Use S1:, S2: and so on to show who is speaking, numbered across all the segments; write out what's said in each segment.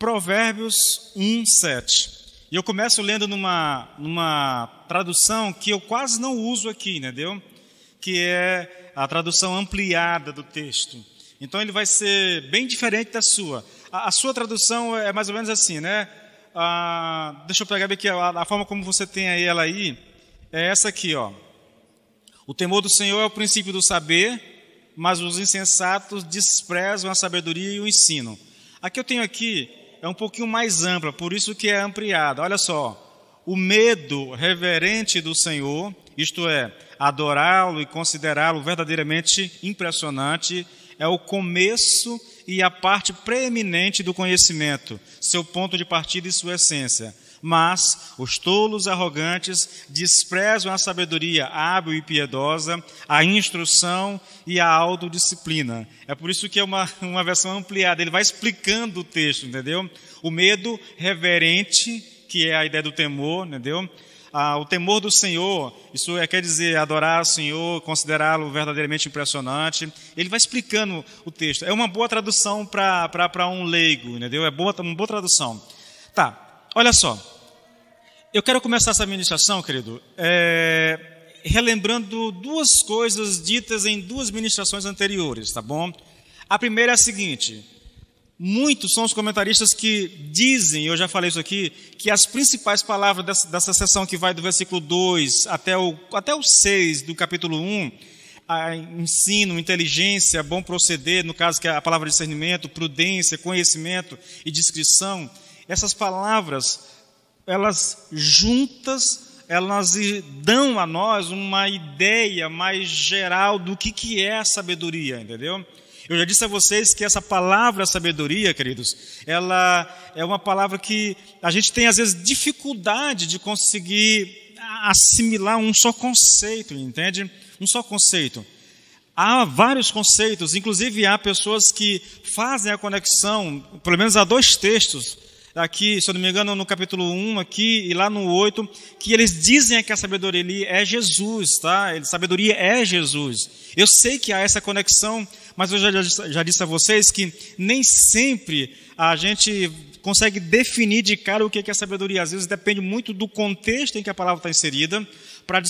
S1: Provérbios 1:7. E eu começo lendo numa tradução que eu quase não uso aqui, entendeu? Que é a tradução ampliada do texto. Então ele vai ser bem diferente da sua. A sua tradução é mais ou menos assim, né? Deixa eu pegar aqui, a forma como você tem ela aí, é essa aqui, ó. O temor do Senhor é o princípio do saber, mas os insensatos desprezam a sabedoria e o ensino. Aqui eu tenho aqui, é um pouquinho mais ampla, por isso que é ampliada. Olha só, o medo reverente do Senhor, isto é, adorá-lo e considerá-lo verdadeiramente impressionante, é o começo e a parte preeminente do conhecimento, seu ponto de partida e sua essência. Mas os tolos arrogantes desprezam a sabedoria hábil e piedosa, a instrução e a autodisciplina. É por isso que é uma versão ampliada. Ele vai explicando o texto, entendeu? O medo reverente, que é a ideia do temor, entendeu? O temor do Senhor, isso quer dizer adorar o Senhor, considerá-lo verdadeiramente impressionante. Ele vai explicando o texto. É uma boa tradução para um leigo, entendeu? É uma boa tradução. Tá, olha só. Eu quero começar essa ministração, querido, relembrando duas coisas ditas em duas ministrações anteriores, tá bom? A primeira é a seguinte: muitos são os comentaristas que dizem, eu já falei isso aqui, que as principais palavras dessa seção que vai do versículo 2 até o 6 do capítulo 1, ensino, inteligência, bom proceder, no caso que é a palavra discernimento, prudência, conhecimento e discrição, essas palavras, elas juntas, elas dão a nós uma ideia mais geral do que é a sabedoria, entendeu? Eu já disse a vocês que essa palavra sabedoria, queridos, ela é uma palavra que a gente tem às vezes dificuldade de conseguir assimilar um só conceito, entende? Um só conceito. Há vários conceitos, inclusive há pessoas que fazem a conexão, pelo menos há dois textos, aqui, se eu não me engano, no capítulo 1 aqui e lá no 8, que eles dizem que a sabedoria ali é Jesus, tá? Sabedoria é Jesus. Eu sei que há essa conexão, mas eu já disse a vocês que nem sempre a gente consegue definir de cara o que é sabedoria. Às vezes depende muito do contexto em que a palavra está inserida para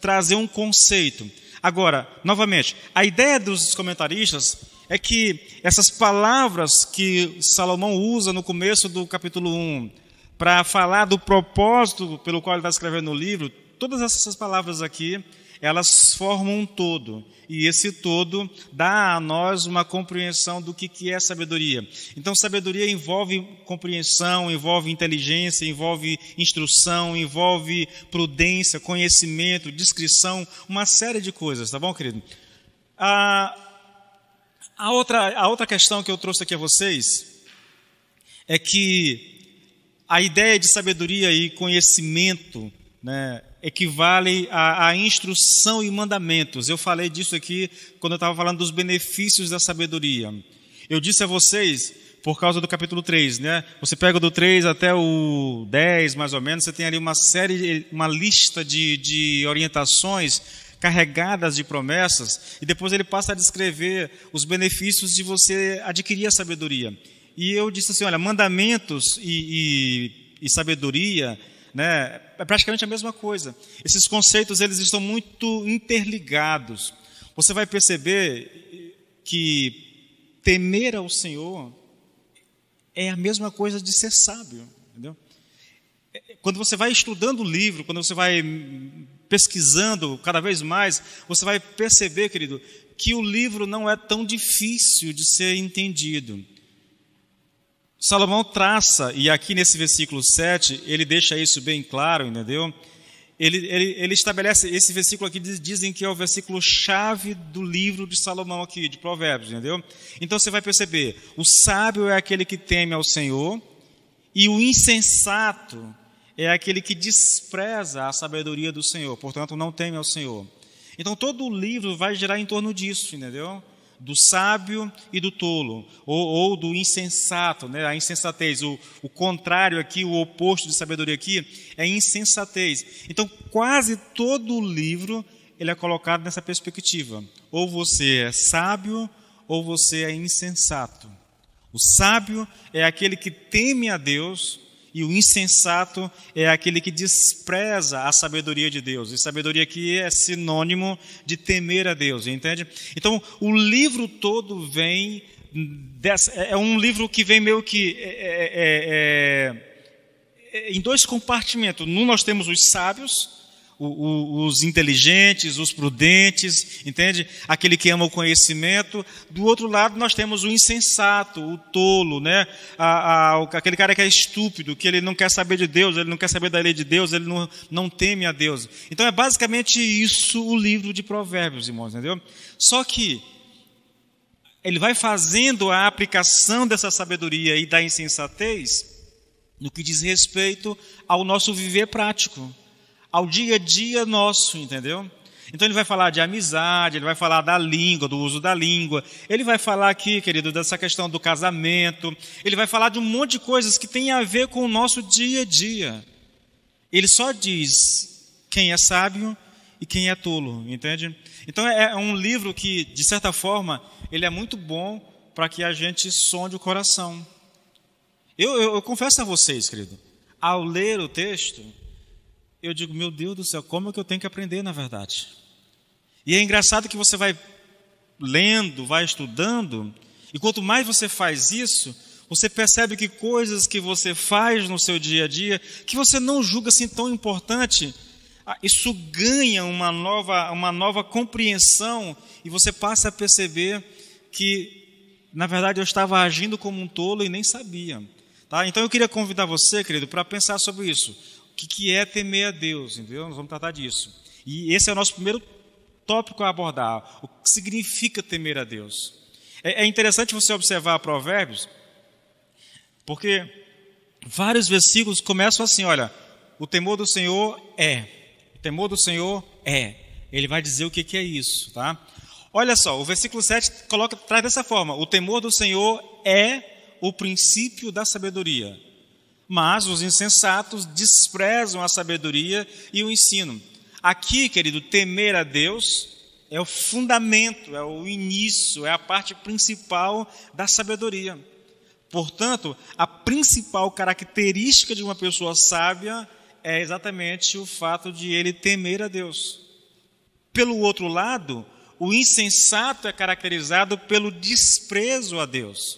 S1: trazer um conceito. Agora, novamente, a ideia dos comentaristas é que essas palavras que Salomão usa no começo do capítulo 1 para falar do propósito pelo qual ele está escrevendo o livro, todas essas palavras aqui, elas formam um todo. E esse todo dá a nós uma compreensão do que é sabedoria. Então, sabedoria envolve compreensão, envolve inteligência, envolve instrução, envolve prudência, conhecimento, discrição, uma série de coisas, tá bom, querido? A outra questão que eu trouxe aqui a vocês é que a ideia de sabedoria e conhecimento, né, equivale a instrução e mandamentos. Eu falei disso aqui quando eu estava falando dos benefícios da sabedoria. Eu disse a vocês, por causa do capítulo 3, né? Você pega do 3 até o 10, mais ou menos, você tem ali uma lista de orientações carregadas de promessas, e depois ele passa a descrever os benefícios de você adquirir a sabedoria. E eu disse assim, olha, mandamentos e sabedoria, né, é praticamente a mesma coisa. Esses conceitos, eles estão muito interligados. Você vai perceber que temer ao Senhor é a mesma coisa de ser sábio, entendeu? Quando você vai estudando o livro, quando você vai pesquisando cada vez mais, você vai perceber, querido, que o livro não é tão difícil de ser entendido. Salomão traça, e aqui nesse versículo 7, ele deixa isso bem claro, entendeu? Ele estabelece, esse versículo aqui dizem que é o versículo chave do livro de Salomão aqui, de Provérbios, entendeu? Então você vai perceber, o sábio é aquele que teme ao Senhor, e o insensato é aquele que despreza a sabedoria do Senhor, portanto não teme ao Senhor. Então todo o livro vai girar em torno disso, entendeu? Do sábio e do tolo, ou do insensato, né? A insensatez, o contrário aqui, o oposto de sabedoria aqui, é insensatez. Então quase todo o livro ele é colocado nessa perspectiva. Ou você é sábio, ou você é insensato. O sábio é aquele que teme a Deus, e o insensato é aquele que despreza a sabedoria de Deus. E sabedoria aqui é sinônimo de temer a Deus, entende? Então, o livro todo vem é um livro que vem meio que em dois compartimentos. Num nós temos os sábios, os inteligentes, os prudentes, entende? Aquele que ama o conhecimento. Do outro lado nós temos o insensato, o tolo, né? Aquele cara que é estúpido, que ele não quer saber de Deus, ele não quer saber da lei de Deus, ele não teme a Deus. Então é basicamente isso o livro de Provérbios, irmãos, entendeu? Só que ele vai fazendo a aplicação dessa sabedoria e da insensatez no que diz respeito ao nosso viver prático, ao dia a dia nosso, entendeu? Então ele vai falar de amizade, ele vai falar da língua, do uso da língua, ele vai falar aqui, querido, dessa questão do casamento, ele vai falar de um monte de coisas que tem a ver com o nosso dia a dia. Ele só diz quem é sábio e quem é tolo, entende? Então é um livro que, de certa forma, ele é muito bom para que a gente sonde o coração. Eu confesso a vocês, querido, ao ler o texto, eu digo, meu Deus do céu, como é que eu tenho que aprender, na verdade? E é engraçado que você vai lendo, vai estudando, e quanto mais você faz isso, você percebe que coisas que você faz no seu dia a dia, que você não julga assim tão importante, isso ganha uma nova compreensão, e você passa a perceber que, na verdade, eu estava agindo como um tolo e nem sabia. Tá? Então eu queria convidar você, querido, para pensar sobre isso. O que é temer a Deus, entendeu? Nós vamos tratar disso. E esse é o nosso primeiro tópico a abordar. O que significa temer a Deus? É interessante você observar Provérbios, porque vários versículos começam assim, olha, o temor do Senhor é. O temor do Senhor é. Ele vai dizer o que é isso, tá? Olha só, o versículo 7 traz dessa forma, o temor do Senhor é o princípio da sabedoria. Mas os insensatos desprezam a sabedoria e o ensino. Aqui, querido, temer a Deus é o fundamento, é o início, é a parte principal da sabedoria. Portanto, a principal característica de uma pessoa sábia é exatamente o fato de ele temer a Deus. Pelo outro lado, o insensato é caracterizado pelo desprezo a Deus.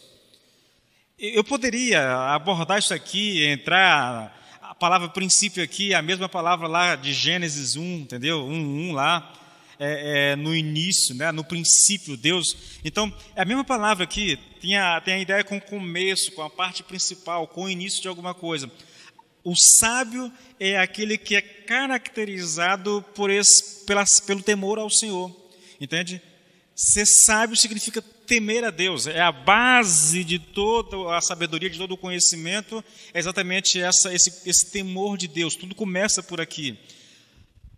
S1: Eu poderia abordar isso aqui, entrar, a palavra princípio aqui, a mesma palavra lá de Gênesis 1, entendeu? 1 lá, no início, né? No princípio, Deus. Então, é a mesma palavra aqui, tem a ideia com o começo, com a parte principal, com o início de alguma coisa. O sábio é aquele que é caracterizado pelo temor ao Senhor, entende? Ser sábio significa temer a Deus, é a base de toda a sabedoria, de todo o conhecimento, é exatamente esse temor de Deus, tudo começa por aqui.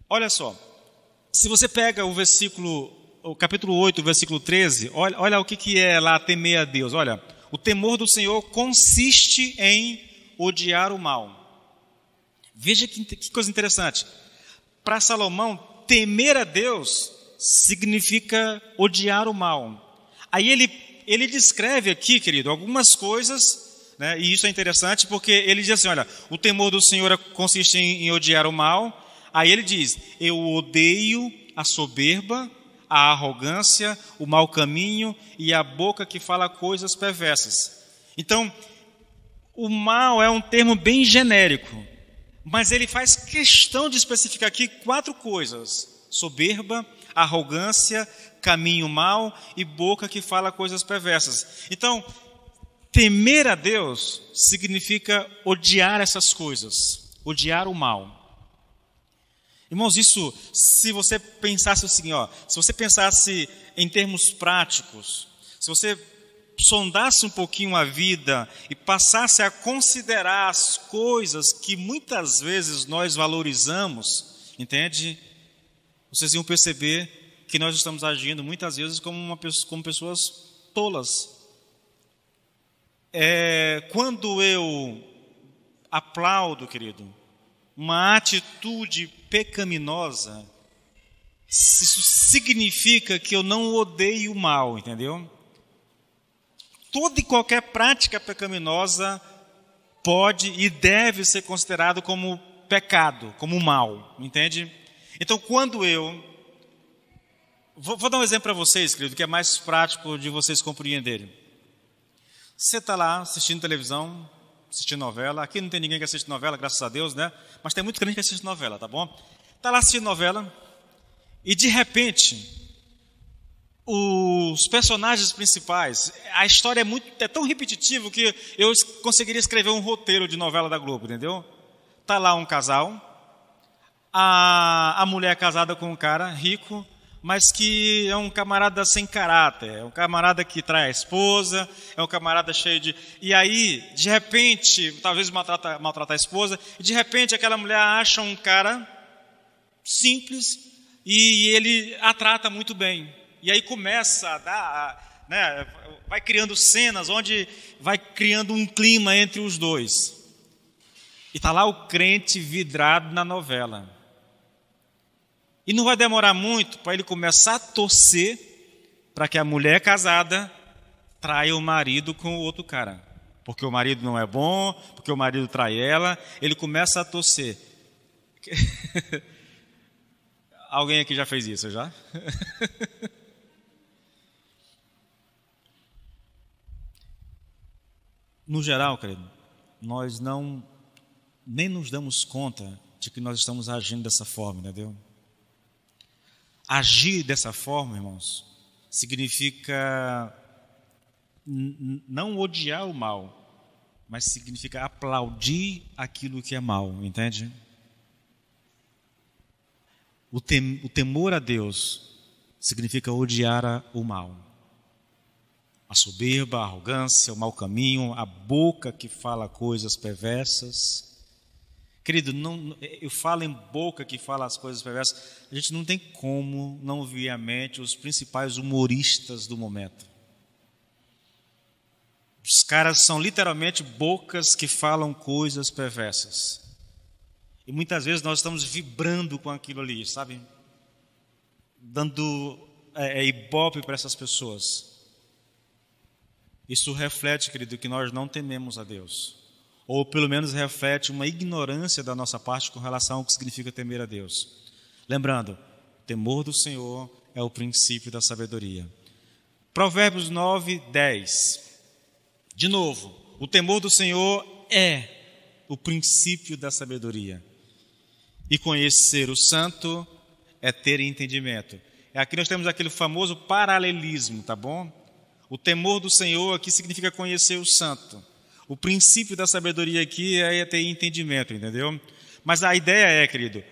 S1: Olha só, se você pega o capítulo 8, o versículo 13, olha o que é lá temer a Deus. Olha, o temor do Senhor consiste em odiar o mal. Veja que coisa interessante, para Salomão, temer a Deus significa odiar o mal. Aí ele descreve aqui, querido, algumas coisas, né, e isso é interessante porque ele diz assim, olha, o temor do Senhor consiste em odiar o mal. Aí ele diz, eu odeio a soberba, a arrogância, o mau caminho e a boca que fala coisas perversas. Então, o mal é um termo bem genérico, mas ele faz questão de especificar aqui 4 coisas: soberba, arrogância, caminho mau e boca que fala coisas perversas. Então, temer a Deus significa odiar essas coisas, odiar o mal. Irmãos, isso, se você pensasse assim, se você pensasse em termos práticos, se você sondasse um pouquinho a vida e passasse a considerar as coisas que muitas vezes nós valorizamos, entende? Vocês iam perceber que nós estamos agindo muitas vezes como pessoas tolas. Quando eu aplaudo, querido, uma atitude pecaminosa, isso significa que eu não odeio o mal, entendeu? toda e qualquer prática pecaminosa pode e deve ser considerado como pecado, como mal, entende? Então, quando eu... Vou dar um exemplo para vocês, querido, que é mais prático de vocês compreenderem. Você está lá assistindo televisão, assistindo novela. Aqui não tem ninguém que assiste novela, graças a Deus, né? Mas tem muito crente que assiste novela, tá bom? Está lá assistindo novela e, de repente, os personagens principais, a história é tão repetitiva que eu conseguiria escrever um roteiro de novela da Globo, entendeu? Está lá um casal, a mulher é casada com um cara rico, mas que é um camarada sem caráter, é um camarada que trai a esposa, é um camarada cheio de... E aí, de repente, talvez maltrata a esposa, e de repente aquela mulher acha um cara simples e ele a trata muito bem. E aí começa a dar, né, vai criando cenas onde vai criando um clima entre os dois. E está lá o crente vidrado na novela. E não vai demorar muito para ele começar a torcer para que a mulher casada traia o marido com o outro cara. Porque o marido não é bom, porque o marido trai ela, ele começa a torcer. Alguém aqui já fez isso, já? No geral, querido, nós nem nos damos conta de que nós estamos agindo dessa forma, entendeu? Agir dessa forma, irmãos, significa não odiar o mal, mas significa aplaudir aquilo que é mal, entende? O temor a Deus significa odiar o mal. A soberba, a arrogância, o mau caminho, a boca que fala coisas perversas. Querido, eu falo em boca que fala as coisas perversas. A gente não tem como não vir à mente os principais humoristas do momento. Os caras são literalmente bocas que falam coisas perversas. E muitas vezes nós estamos vibrando com aquilo ali, sabe? Dando ibope para essas pessoas. Isso reflete, querido, que nós não tememos a Deus. Ou pelo menos reflete uma ignorância da nossa parte com relação ao que significa temer a Deus. Lembrando, temor do Senhor é o princípio da sabedoria. Provérbios 9, 10. De novo, o temor do Senhor é o princípio da sabedoria. E conhecer o santo é ter entendimento. Aqui nós temos aquele famoso paralelismo, tá bom? O temor do Senhor aqui significa conhecer o santo. O princípio da sabedoria aqui é ter entendimento, entendeu? Mas a ideia é, querido,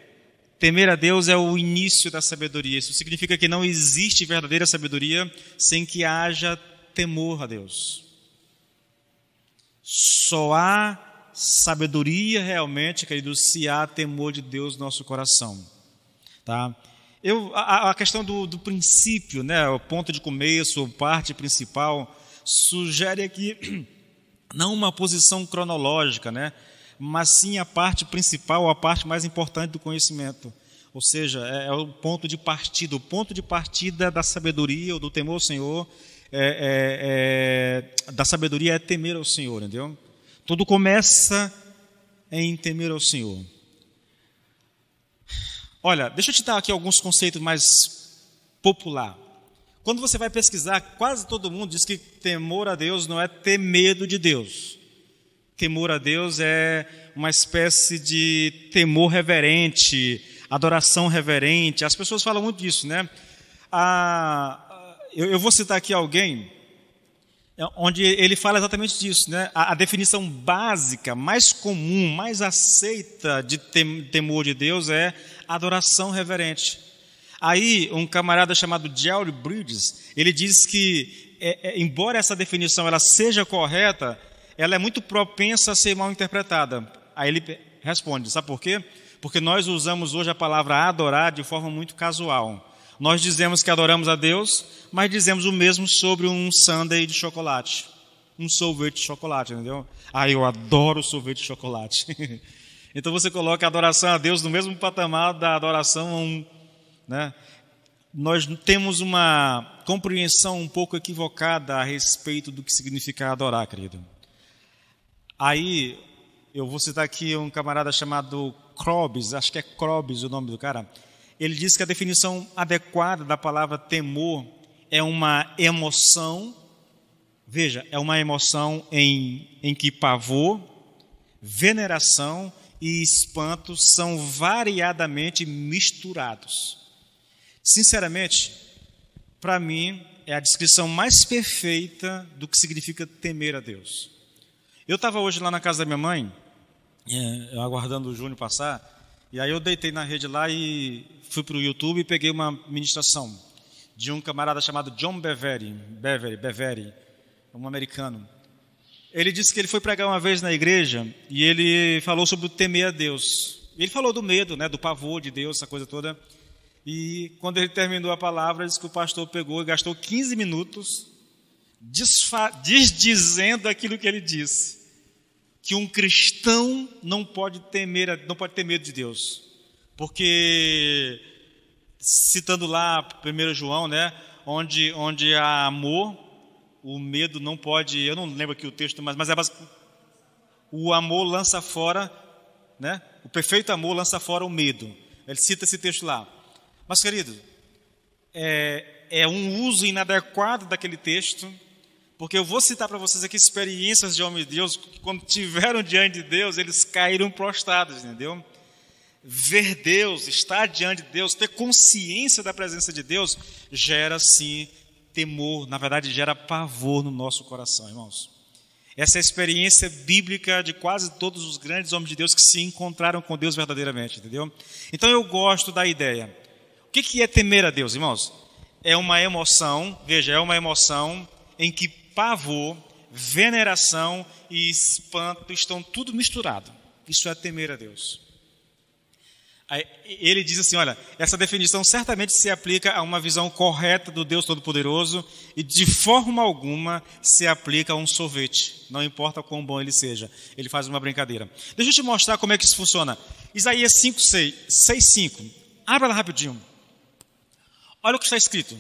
S1: temer a Deus é o início da sabedoria. Isso significa que não existe verdadeira sabedoria sem que haja temor a Deus. Só há sabedoria realmente, querido, se há temor de Deus no nosso coração. Tá? A questão do princípio, né, o ponto de começo, parte principal, sugere aqui não uma posição cronológica, né, mas sim a parte principal, a parte mais importante do conhecimento. Ou seja, é o ponto de partida. O ponto de partida da sabedoria ou do temor ao Senhor, da sabedoria é temer ao Senhor, entendeu? Tudo começa em temer ao Senhor. Olha, deixa eu te dar aqui alguns conceitos mais popular. Quando você vai pesquisar, quase todo mundo diz que temor a Deus não é ter medo de Deus. Temor a Deus é uma espécie de temor reverente, adoração reverente. As pessoas falam muito disso, né? Eu vou citar aqui alguém onde ele fala exatamente disso, né? A definição básica, mais comum, mais aceita de temor de Deus é adoração reverente. Aí, um camarada chamado Jerry Bridges, ele diz que, embora essa definição ela seja correta, ela é muito propensa a ser mal interpretada. Aí ele responde, sabe por quê? Porque nós usamos hoje a palavra adorar de forma muito casual. Nós dizemos que adoramos a Deus, mas dizemos o mesmo sobre um sundae de chocolate, um sorvete de chocolate, entendeu? Eu adoro sorvete de chocolate. Então você coloca a adoração a Deus no mesmo patamar da adoração a né? nós temos uma compreensão um pouco equivocada a respeito do que significa adorar, querido. Aí, eu vou citar aqui um camarada chamado Krobes, acho que é Krobes o nome do cara. Ele diz que a definição adequada da palavra temor é uma emoção, veja, é uma emoção em que pavor, veneração e espanto são variadamente misturados. Sinceramente, para mim, é a descrição mais perfeita do que significa temer a Deus. Eu estava hoje lá na casa da minha mãe, aguardando o Júnior passar, e aí eu deitei na rede lá e fui para o YouTube e peguei uma ministração de um camarada chamado John Bevere, um americano. Ele disse que ele foi pregar uma vez na igreja e ele falou sobre o temer a Deus. Ele falou do medo, né, do pavor de Deus, essa coisa toda. E quando ele terminou a palavra, ele disse que o pastor pegou e gastou 15 minutos desdizendo aquilo que ele disse. Que um cristão não pode ter medo de Deus. Porque, citando lá 1 João, né, onde há amor, o medo não pode, eu não lembro aqui o texto, mas é basicamente, o amor lança fora, né, o perfeito amor lança fora o medo. Ele cita esse texto lá. Mas, querido, é um uso inadequado daquele texto, porque eu vou citar para vocês aqui experiências de homens de Deus, que quando estiveram diante de Deus, eles caíram prostrados, entendeu? Ver Deus, estar diante de Deus, ter consciência da presença de Deus, gera sim temor, na verdade gera pavor no nosso coração, irmãos. Essa é a experiência bíblica de quase todos os grandes homens de Deus que se encontraram com Deus verdadeiramente, entendeu? Então eu gosto da ideia. O que é temer a Deus, irmãos? É uma emoção, veja, é uma emoção em que pavor, veneração e espanto estão tudo misturado. Isso é temer a Deus. Aí, ele diz assim, olha, essa definição certamente se aplica a uma visão correta do Deus Todo-Poderoso e de forma alguma se aplica a um sorvete, não importa quão bom ele seja. Ele faz uma brincadeira. Deixa eu te mostrar como é que isso funciona. Isaías 6:5. Abra lá rapidinho. Olha o que está escrito.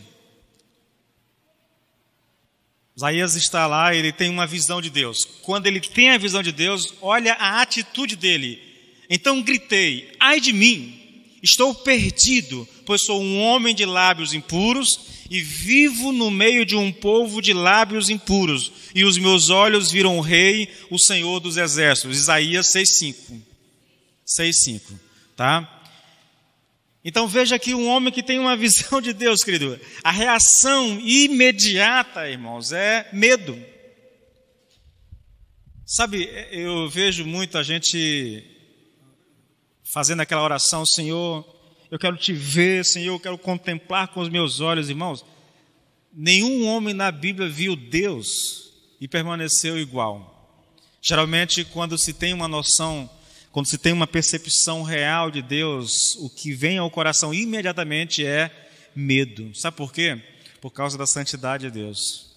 S1: Isaías está lá, ele tem uma visão de Deus. Quando ele tem a visão de Deus, olha a atitude dele. Então gritei, ai de mim, estou perdido, pois sou um homem de lábios impuros e vivo no meio de um povo de lábios impuros. E os meus olhos viram o Rei, o Senhor dos Exércitos. Isaías 6:5, tá? Então veja aqui um homem que tem uma visão de Deus, querido. A reação imediata, irmãos, é medo. Sabe, eu vejo muita gente fazendo aquela oração, Senhor, eu quero te ver, Senhor, eu quero contemplar com os meus olhos, irmãos. Nenhum homem na Bíblia viu Deus e permaneceu igual. Geralmente, quando se tem uma noção, quando se tem uma percepção real de Deus, o que vem ao coração imediatamente é medo. Sabe por quê? Por causa da santidade de Deus.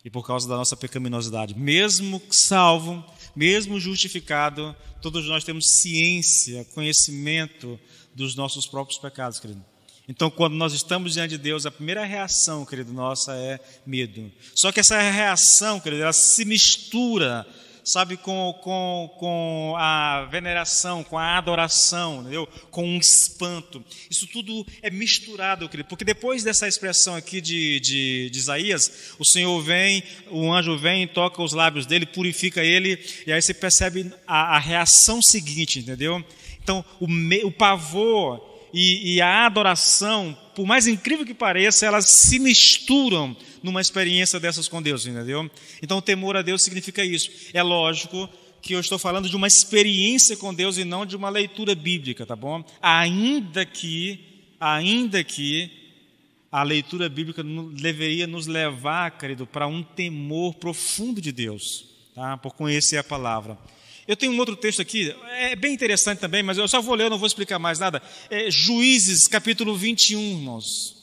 S1: E por causa da nossa pecaminosidade. Mesmo salvo, mesmo justificado, todos nós temos ciência, conhecimento dos nossos próprios pecados, querido. Então, quando nós estamos diante de Deus, a primeira reação, querido, nossa é medo. Só que essa reação, querido, ela se mistura, sabe, com a veneração, com a adoração, entendeu? Com um espanto. Isso tudo é misturado, querido, porque depois dessa expressão aqui de Isaías, o Senhor vem, o anjo vem, toca os lábios dele, purifica ele, e aí você percebe a reação seguinte, entendeu? Então, o pavor e a adoração, por mais incrível que pareça, elas se misturam numa experiência dessas com Deus, entendeu? Então, o temor a Deus significa isso. É lógico que eu estou falando de uma experiência com Deus e não de uma leitura bíblica, tá bom? Ainda que a leitura bíblica deveria nos levar, querido, para um temor profundo de Deus, tá? Por conhecer a palavra. Eu tenho um outro texto aqui, é bem interessante também, mas eu só vou ler, eu não vou explicar mais nada. Juízes, capítulo 21, irmãos.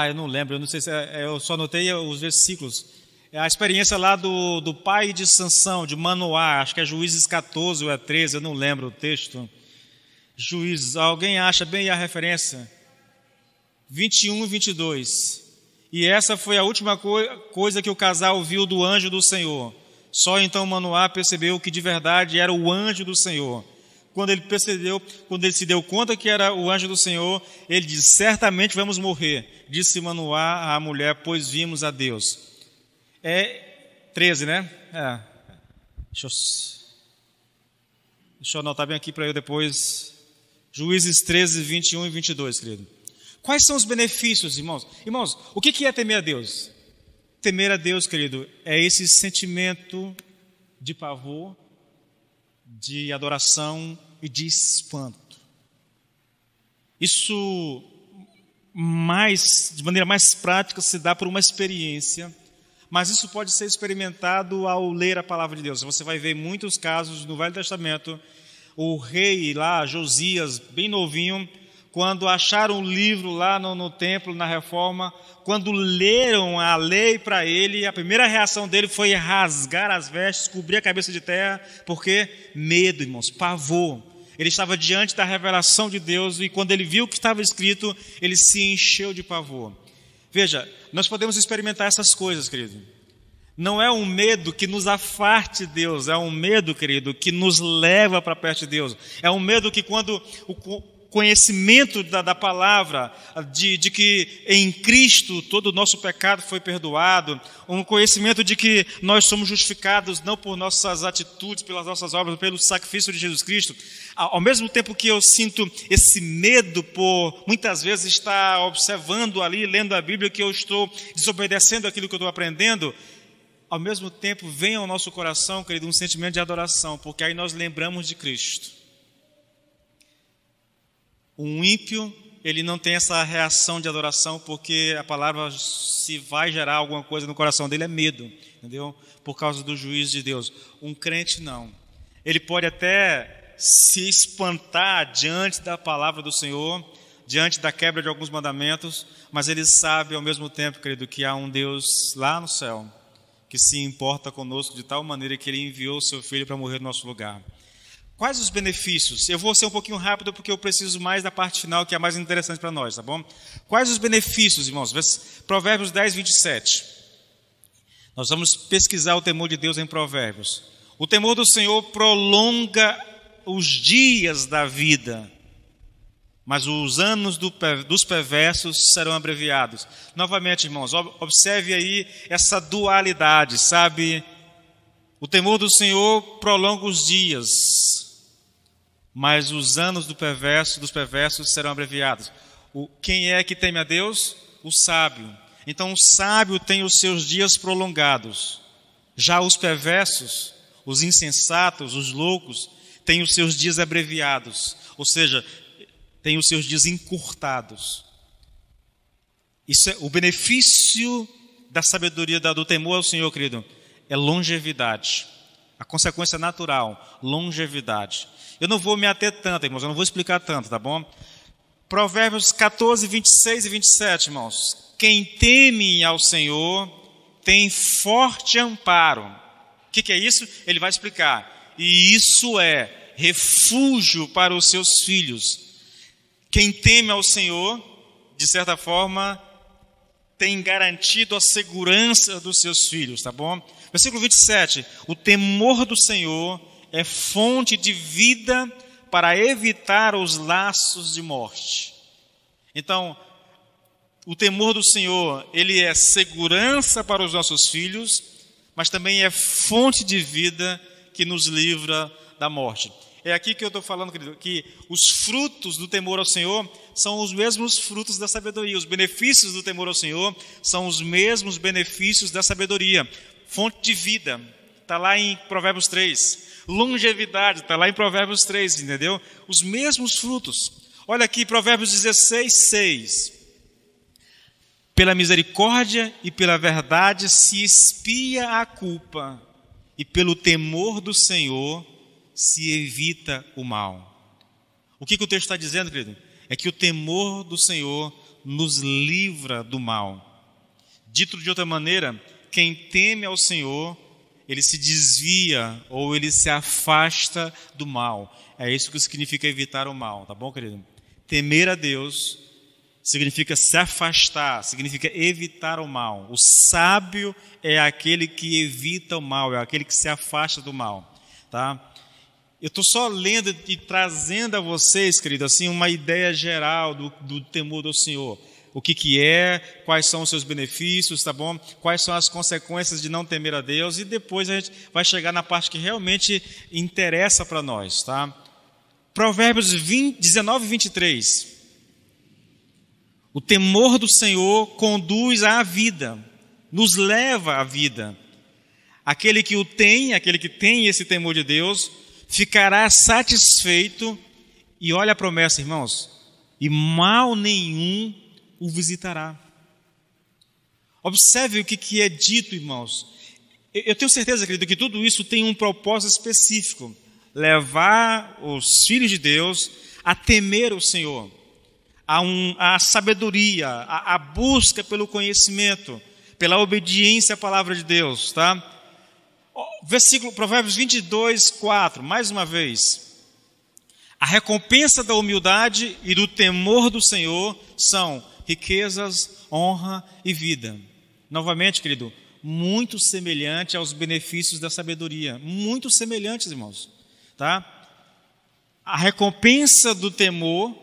S1: Eu não lembro, eu não sei se eu só anotei os versículos. É a experiência lá do pai de Sansão, de Manoá, acho que é Juízes 14 ou é 13, eu não lembro o texto. Juízes, alguém acha bem a referência? 21 e 22. E essa foi a última coisa que o casal viu do anjo do Senhor. Só então Manoá percebeu que de verdade era o anjo do Senhor. Quando ele se deu conta que era o anjo do Senhor, ele disse: certamente vamos morrer. Disse Manoá à mulher: pois vimos a Deus. 13, né? Deixa eu anotar bem aqui para eu depois. Juízes 13, 21 e 22, querido. Quais são os benefícios, irmãos? Irmãos, o que é temer a Deus? Temer a Deus, querido, é esse sentimento de pavor, de adoração e de espanto. Isso, de maneira mais prática, se dá por uma experiência, mas isso pode ser experimentado ao ler a palavra de Deus. Você vai ver muitos casos no Velho Testamento. O rei lá, Josias, bem novinho, quando acharam o livro lá no templo, na reforma, quando leram a lei para ele, a primeira reação dele foi rasgar as vestes, cobrir a cabeça de terra, porque medo, irmãos, pavor. Ele estava diante da revelação de Deus e quando ele viu o que estava escrito, ele se encheu de pavor. Veja, nós podemos experimentar essas coisas, querido. Não é um medo que nos afaste de Deus, é um medo, querido, que nos leva para perto de Deus. É um medo que quando o conhecimento da palavra, de que em Cristo todo o nosso pecado foi perdoado, um conhecimento de que nós somos justificados não por nossas atitudes, pelas nossas obras, mas pelo sacrifício de Jesus Cristo, ao mesmo tempo que eu sinto esse medo por muitas vezes estar observando ali, lendo a Bíblia, que eu estou desobedecendo aquilo que eu estou aprendendo, ao mesmo tempo vem ao nosso coração, querido, um sentimento de adoração, porque aí nós lembramos de Cristo. Um ímpio, ele não tem essa reação de adoração, porque a palavra, se vai gerar alguma coisa no coração dele, é medo, entendeu? Por causa do juízo de Deus. Um crente, não. Ele pode até se espantar diante da palavra do Senhor, diante da quebra de alguns mandamentos, mas ele sabe ao mesmo tempo, querido, que há um Deus lá no céu, que se importa conosco de tal maneira que ele enviou o seu filho para morrer no nosso lugar. Quais os benefícios? Eu vou ser um pouquinho rápido porque eu preciso mais da parte final, que é a mais interessante para nós, tá bom? Quais os benefícios, irmãos? Provérbios 10, 27. Nós vamos pesquisar o temor de Deus em Provérbios. O temor do Senhor prolonga os dias da vida, mas os anos dos perversos serão abreviados. Novamente, irmãos, observe aí essa dualidade, sabe? O temor do Senhor prolonga os dias, mas os anos dos perversos serão abreviados. Quem é que teme a Deus? O sábio. Então o sábio tem os seus dias prolongados. Já os perversos, os insensatos, os loucos, têm os seus dias abreviados. Ou seja, têm os seus dias encurtados. Isso é o benefício da sabedoria, do temor ao Senhor, querido, é longevidade. A consequência natural, longevidade. Eu não vou me ater tanto, irmãos, eu não vou explicar tanto, tá bom? Provérbios 14, 26 e 27, irmãos. Quem teme ao Senhor tem forte amparo. O que é isso? Ele vai explicar. E isso é refúgio para os seus filhos. Quem teme ao Senhor, de certa forma, tem garantido a segurança dos seus filhos, tá bom? Versículo 27. O temor do Senhor é fonte de vida para evitar os laços de morte. Então, o temor do Senhor, ele é segurança para os nossos filhos, mas também é fonte de vida que nos livra da morte. É aqui que eu estou falando, querido, que os frutos do temor ao Senhor são os mesmos frutos da sabedoria. Os benefícios do temor ao Senhor são os mesmos benefícios da sabedoria. Fonte de vida, está lá em Provérbios 3. Longevidade, está lá em Provérbios 3, entendeu? Os mesmos frutos. Olha aqui, Provérbios 16, 6. Pela misericórdia e pela verdade se expia a culpa, e pelo temor do Senhor se evita o mal. O que o texto está dizendo, querido? É que o temor do Senhor nos livra do mal. Dito de outra maneira, quem teme ao Senhor, ele se desvia ou ele se afasta do mal. É isso que significa evitar o mal, tá bom, querido? Temer a Deus significa se afastar, significa evitar o mal. O sábio é aquele que evita o mal, é aquele que se afasta do mal, tá? Eu estou só lendo e trazendo a vocês, querido, assim, uma ideia geral do temor do Senhor. O que é, quais são os seus benefícios, tá bom? Quais são as consequências de não temer a Deus, e depois a gente vai chegar na parte que realmente interessa para nós, tá? Provérbios 19, 23. O temor do Senhor conduz à vida, nos leva à vida. Aquele que tem esse temor de Deus, ficará satisfeito, e olha a promessa, irmãos, e mal nenhum o visitará. Observe o que é dito, irmãos. Eu tenho certeza, querido, que tudo isso tem um propósito específico: levar os filhos de Deus a temer o Senhor, a sabedoria, a busca pelo conhecimento, pela obediência à palavra de Deus, tá? Provérbios 22, 4, mais uma vez. A recompensa da humildade e do temor do Senhor são riquezas, honra e vida. Novamente, querido, muito semelhante aos benefícios da sabedoria. Muito semelhantes, irmãos, tá? A recompensa do temor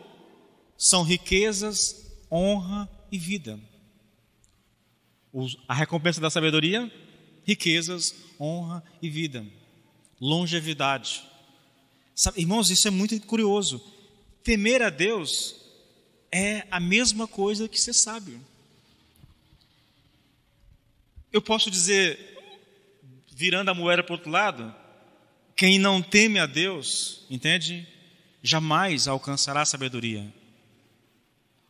S1: são riquezas, honra e vida. A recompensa da sabedoria, riquezas, honra e vida. Longevidade. Sabe, irmãos, isso é muito curioso. Temer a Deus é a mesma coisa que ser sábio. Eu posso dizer, virando a moeda para o outro lado, quem não teme a Deus, entende? Jamais alcançará a sabedoria.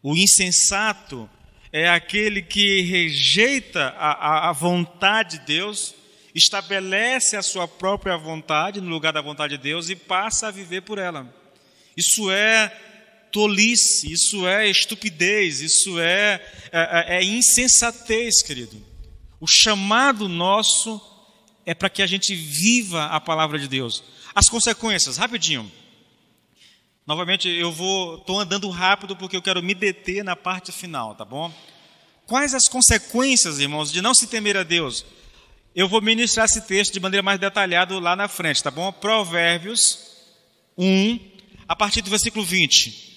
S1: O insensato é aquele que rejeita a vontade de Deus, estabelece a sua própria vontade no lugar da vontade de Deus e passa a viver por ela. Isso é tolice, isso é estupidez, isso é insensatez, querido. O chamado nosso é para que a gente viva a palavra de Deus. As consequências, rapidinho. Novamente, estou andando rápido porque eu quero me deter na parte final, tá bom? Quais as consequências, irmãos, de não se temer a Deus? Eu vou ministrar esse texto de maneira mais detalhada lá na frente, tá bom? Provérbios 1, a partir do versículo 20.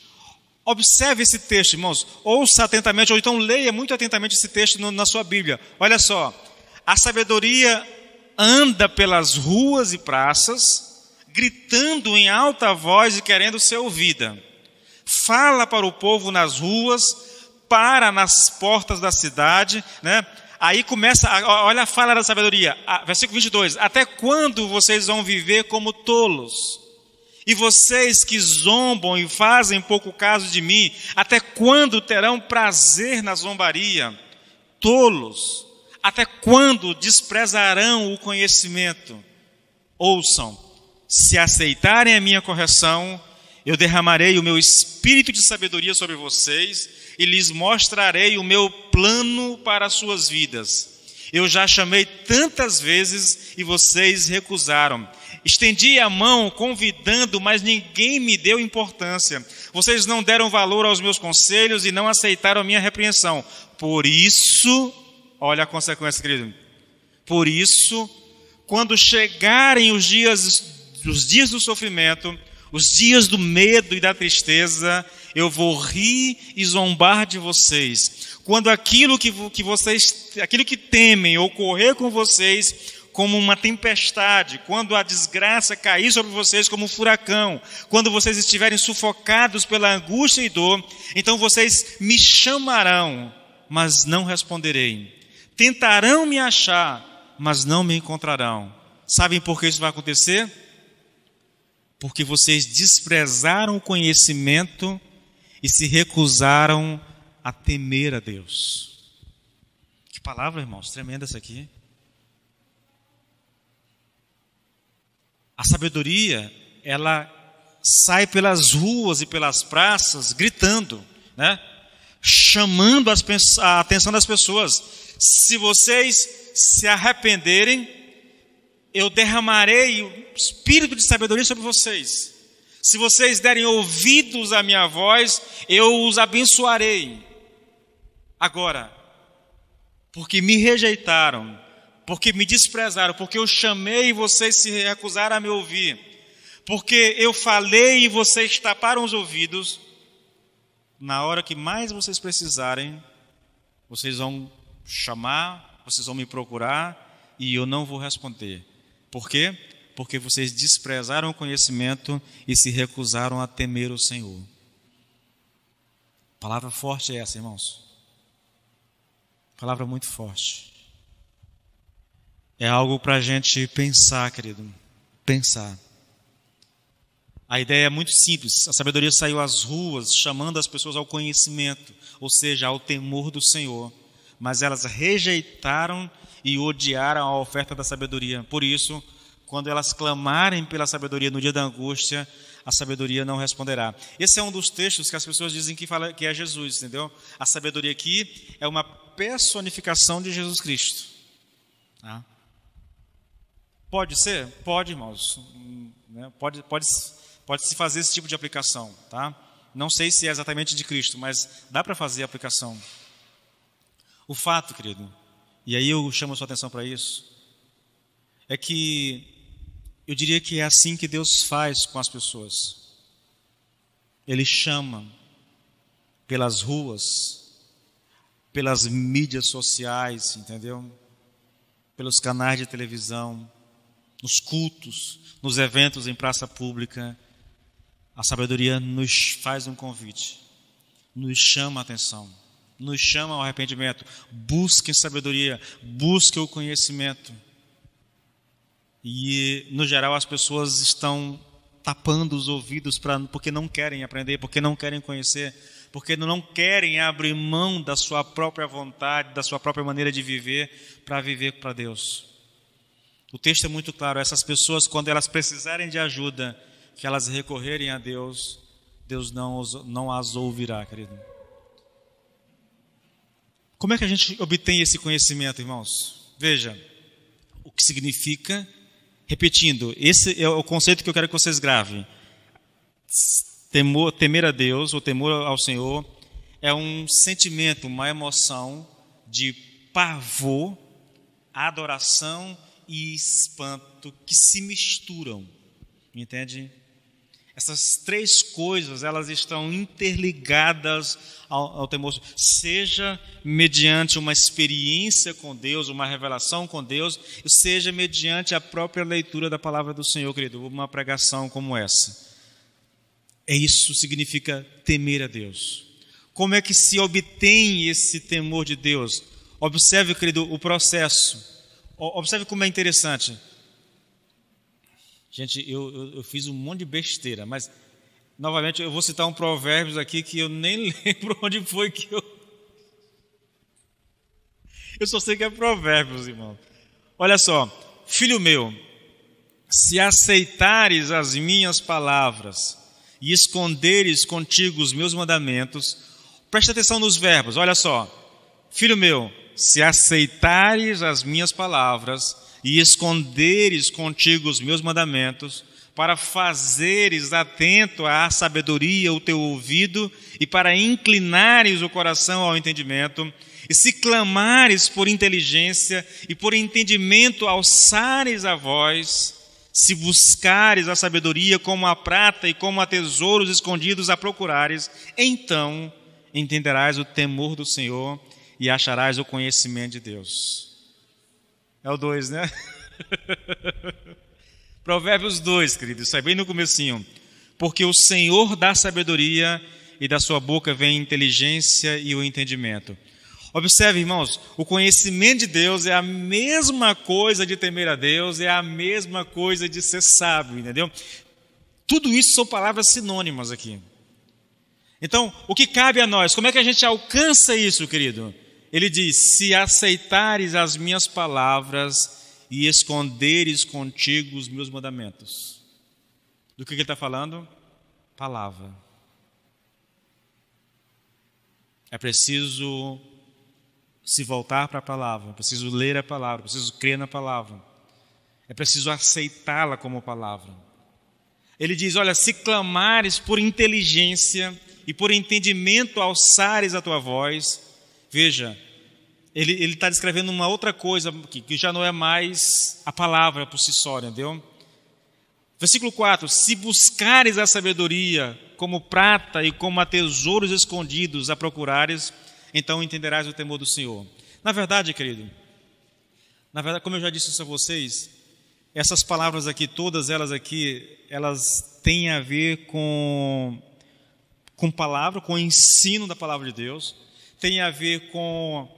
S1: Observe esse texto, irmãos. Ouça atentamente, ou então leia muito atentamente esse texto na sua Bíblia. Olha só. A sabedoria anda pelas ruas e praças, gritando em alta voz e querendo ser ouvida. Fala para o povo nas ruas, para nas portas da cidade, né? Aí começa, olha a fala da sabedoria, versículo 22. Até quando vocês vão viver como tolos? E vocês que zombam e fazem pouco caso de mim, até quando terão prazer na zombaria? Tolos, até quando desprezarão o conhecimento? Ouçam, se aceitarem a minha correção, eu derramarei o meu espírito de sabedoria sobre vocês e lhes mostrarei o meu plano para as suas vidas. Eu já chamei tantas vezes e vocês recusaram. Estendi a mão convidando, mas ninguém me deu importância. Vocês não deram valor aos meus conselhos e não aceitaram a minha repreensão. Por isso, olha a consequência, querido. Por isso, quando chegarem os dias do sofrimento, os dias do medo e da tristeza, eu vou rir e zombar de vocês. Quando aquilo que temem ocorrer com vocês como uma tempestade, quando a desgraça cair sobre vocês como um furacão, quando vocês estiverem sufocados pela angústia e dor, então vocês me chamarão, mas não responderei. Tentarão me achar, mas não me encontrarão. Sabem por que isso vai acontecer? Porque vocês desprezaram o conhecimento e se recusaram a temer a Deus. Que palavra, irmãos, tremenda essa aqui. A sabedoria, ela sai pelas ruas e pelas praças gritando, né? Chamando a atenção das pessoas. Se vocês se arrependerem, eu derramarei o espírito de sabedoria sobre vocês. Se vocês derem ouvidos à minha voz, eu os abençoarei. Agora, porque me rejeitaram, porque me desprezaram, porque eu chamei e vocês se recusaram a me ouvir, porque eu falei e vocês taparam os ouvidos, na hora que mais vocês precisarem, vocês vão chamar, vocês vão me procurar e eu não vou responder. Por quê? Porque vocês desprezaram o conhecimento e se recusaram a temer o Senhor. Palavra forte é essa, irmãos. Palavra muito forte. É algo para a gente pensar, querido. Pensar. A ideia é muito simples. A sabedoria saiu às ruas, chamando as pessoas ao conhecimento, ou seja, ao temor do Senhor. Mas elas rejeitaram e odiaram a oferta da sabedoria. Por isso, quando elas clamarem pela sabedoria no dia da angústia, a sabedoria não responderá. Esse é um dos textos que as pessoas dizem que é Jesus, entendeu? A sabedoria aqui é uma personificação de Jesus Cristo. Tá? Pode ser? Pode, irmãos. Pode-se fazer esse tipo de aplicação. Tá? Não sei se é exatamente de Cristo, mas dá para fazer a aplicação. O fato, querido, e aí eu chamo a sua atenção para isso, é que eu diria que é assim que Deus faz com as pessoas. Ele chama pelas ruas, pelas mídias sociais, entendeu? Pelos canais de televisão, nos cultos, nos eventos em praça pública. A sabedoria nos faz um convite, nos chama a atenção, nos chama ao arrependimento. Busque sabedoria, busque o conhecimento. E, no geral, as pessoas estão tapando os ouvidos porque não querem aprender, porque não querem conhecer, porque não querem abrir mão da sua própria vontade, da sua própria maneira de viver, para viver para Deus. O texto é muito claro. Essas pessoas, quando elas precisarem de ajuda, que elas recorrerem a Deus, Deus não as ouvirá, querido. Como é que a gente obtém esse conhecimento, irmãos? Veja, o que significa... Repetindo, esse é o conceito que eu quero que vocês gravem. Temer a Deus, ou temor ao Senhor, é um sentimento, uma emoção de pavor, adoração e espanto que se misturam. Entende? Essas três coisas, elas estão interligadas ao temor. Seja mediante uma experiência com Deus, uma revelação com Deus, seja mediante a própria leitura da palavra do Senhor, querido, uma pregação como essa. Isso significa temer a Deus. Como é que se obtém esse temor de Deus? Observe, querido, o processo. Observe como é interessante. Gente, eu fiz um monte de besteira, mas, novamente, eu vou citar um Provérbios aqui que eu nem lembro onde foi que eu só sei que é Provérbios, irmão. Olha só, filho meu, se aceitares as minhas palavras e esconderes contigo os meus mandamentos, presta atenção nos verbos, olha só. Filho meu, se aceitares as minhas palavras e esconderes contigo os meus mandamentos, para fazeres atento à sabedoria o teu ouvido e para inclinares o coração ao entendimento, e se clamares por inteligência e por entendimento alçares a voz, se buscares a sabedoria como a prata e como a tesouros escondidos a procurares, então entenderás o temor do Senhor e acharás o conhecimento de Deus. É o 2, né? Provérbios 2, querido, isso é bem no comecinho. Porque o Senhor dá sabedoria e da sua boca vem inteligência e o entendimento. Observe, irmãos, o conhecimento de Deus é a mesma coisa de temer a Deus, é a mesma coisa de ser sábio, entendeu? Tudo isso são palavras sinônimas aqui. Então, o que cabe a nós? Como é que a gente alcança isso, querido? Ele diz, se aceitares as minhas palavras e esconderes contigo os meus mandamentos. Do que ele está falando? Palavra. É preciso se voltar para a palavra, é preciso ler a palavra, é preciso crer na palavra, é preciso aceitá-la como palavra. Ele diz, olha, se clamares por inteligência e por entendimento alçares a tua voz, Veja, ele está descrevendo uma outra coisa, que já não é mais a palavra por si só, entendeu? Versículo 4, se buscares a sabedoria como prata e como a tesouros escondidos a procurares, então entenderás o temor do Senhor. Na verdade, querido, como eu já disse isso a vocês, essas palavras aqui, todas elas aqui, elas têm a ver com palavra, com o ensino da palavra de Deus, tem a ver com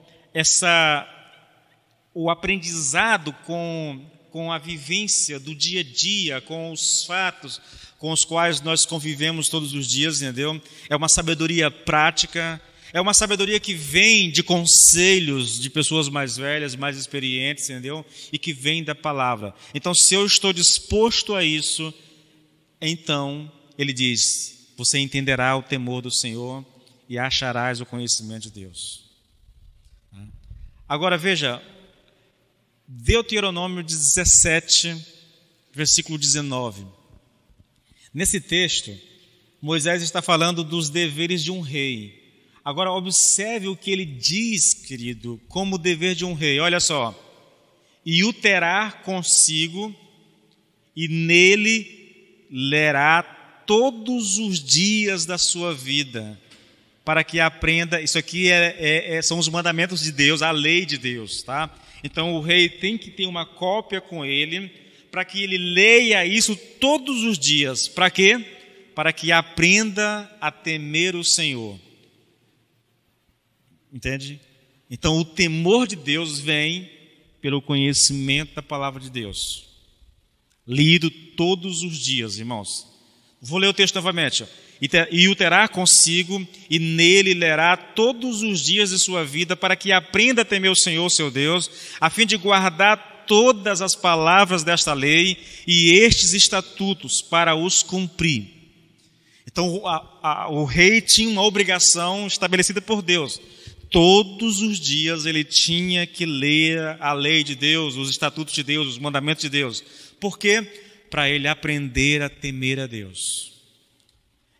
S1: o aprendizado com a vivência do dia a dia, com os fatos com os quais nós convivemos todos os dias, entendeu? É uma sabedoria prática, é uma sabedoria que vem de conselhos de pessoas mais velhas, mais experientes, entendeu? E que vem da palavra. Então, se eu estou disposto a isso, então, ele diz, você entenderá o temor do Senhor e acharás o conhecimento de Deus. Agora, veja, Deuteronômio 17, versículo 19. Nesse texto, Moisés está falando dos deveres de um rei. Agora, observe o que ele diz, querido, como dever de um rei. Olha só. E o terá consigo, e nele lerá todos os dias da sua vida, para que aprenda. Isso aqui são os mandamentos de Deus, a lei de Deus, tá? Então, o rei tem que ter uma cópia com ele, para que ele leia isso todos os dias. Para quê? Para que aprenda a temer o Senhor. Entende? Então, o temor de Deus vem pelo conhecimento da palavra de Deus, lido todos os dias, irmãos. Vou ler o texto novamente. E o terá consigo, e nele lerá todos os dias de sua vida, para que aprenda a temer o Senhor, seu Deus, a fim de guardar todas as palavras desta lei e estes estatutos, para os cumprir. Então, o rei tinha uma obrigação estabelecida por Deus. Todos os dias ele tinha que ler a lei de Deus, os estatutos de Deus, os mandamentos de Deus. Por quê? Para ele aprender a temer a Deus.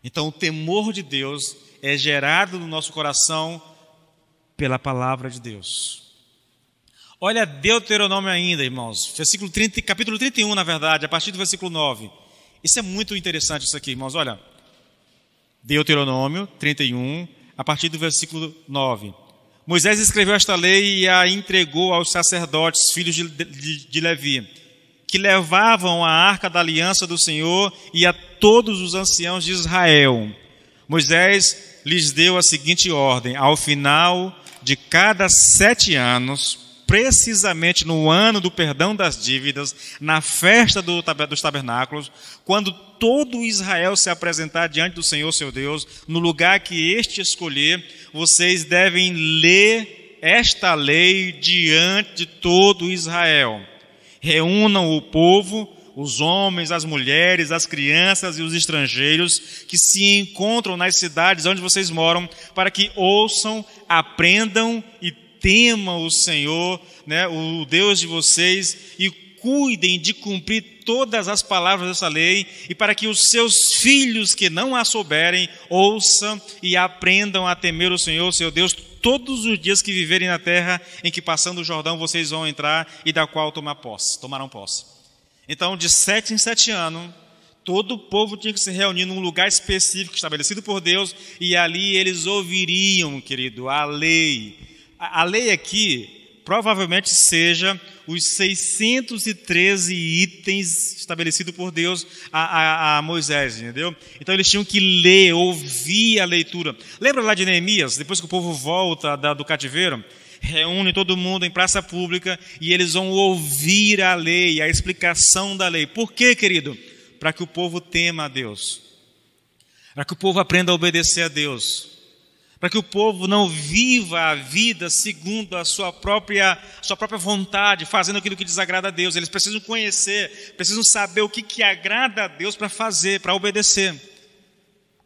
S1: Então, o temor de Deus é gerado no nosso coração pela palavra de Deus. Olha Deuteronômio ainda, irmãos, capítulo 31, na verdade, a partir do versículo 9. Isso é muito interessante, isso aqui, irmãos. Olha, Deuteronômio 31, a partir do versículo 9. Moisés escreveu esta lei e a entregou aos sacerdotes, filhos de Levi, que levavam a arca da aliança do Senhor, e a todos os anciãos de Israel. Moisés lhes deu a seguinte ordem: ao final de cada 7 anos, precisamente no ano do perdão das dívidas, na festa dos tabernáculos, quando todo Israel se apresentar diante do Senhor seu Deus, no lugar que este escolher, vocês devem ler esta lei diante de todo Israel. Reúnam o povo, os homens, as mulheres, as crianças e os estrangeiros que se encontram nas cidades onde vocês moram, para que ouçam, aprendam e temam o Senhor, né, o Deus de vocês, e cuidem de cumprir todas as palavras dessa lei, e para que os seus filhos que não a souberem, ouçam e aprendam a temer o Senhor, seu Deus, todos os dias que viverem na terra em que, passando o Jordão, vocês vão entrar e da qual tomarão posse. Então, de 7 em 7 anos, todo o povo tinha que se reunir num lugar específico, estabelecido por Deus, e ali eles ouviriam, querido, a lei. A lei aqui provavelmente seja os 613 itens estabelecidos por Deus a Moisés, entendeu? Então eles tinham que ler, ouvir a leitura. Lembra lá de Neemias, depois que o povo volta do cativeiro? Reúne todo mundo em praça pública e eles vão ouvir a lei, a explicação da lei. Por quê, querido? Para que o povo tema a Deus, para que o povo aprenda a obedecer a Deus, para que o povo não viva a vida segundo a sua própria vontade, fazendo aquilo que desagrada a Deus. Eles precisam conhecer, precisam saber o que agrada a Deus para fazer, para obedecer.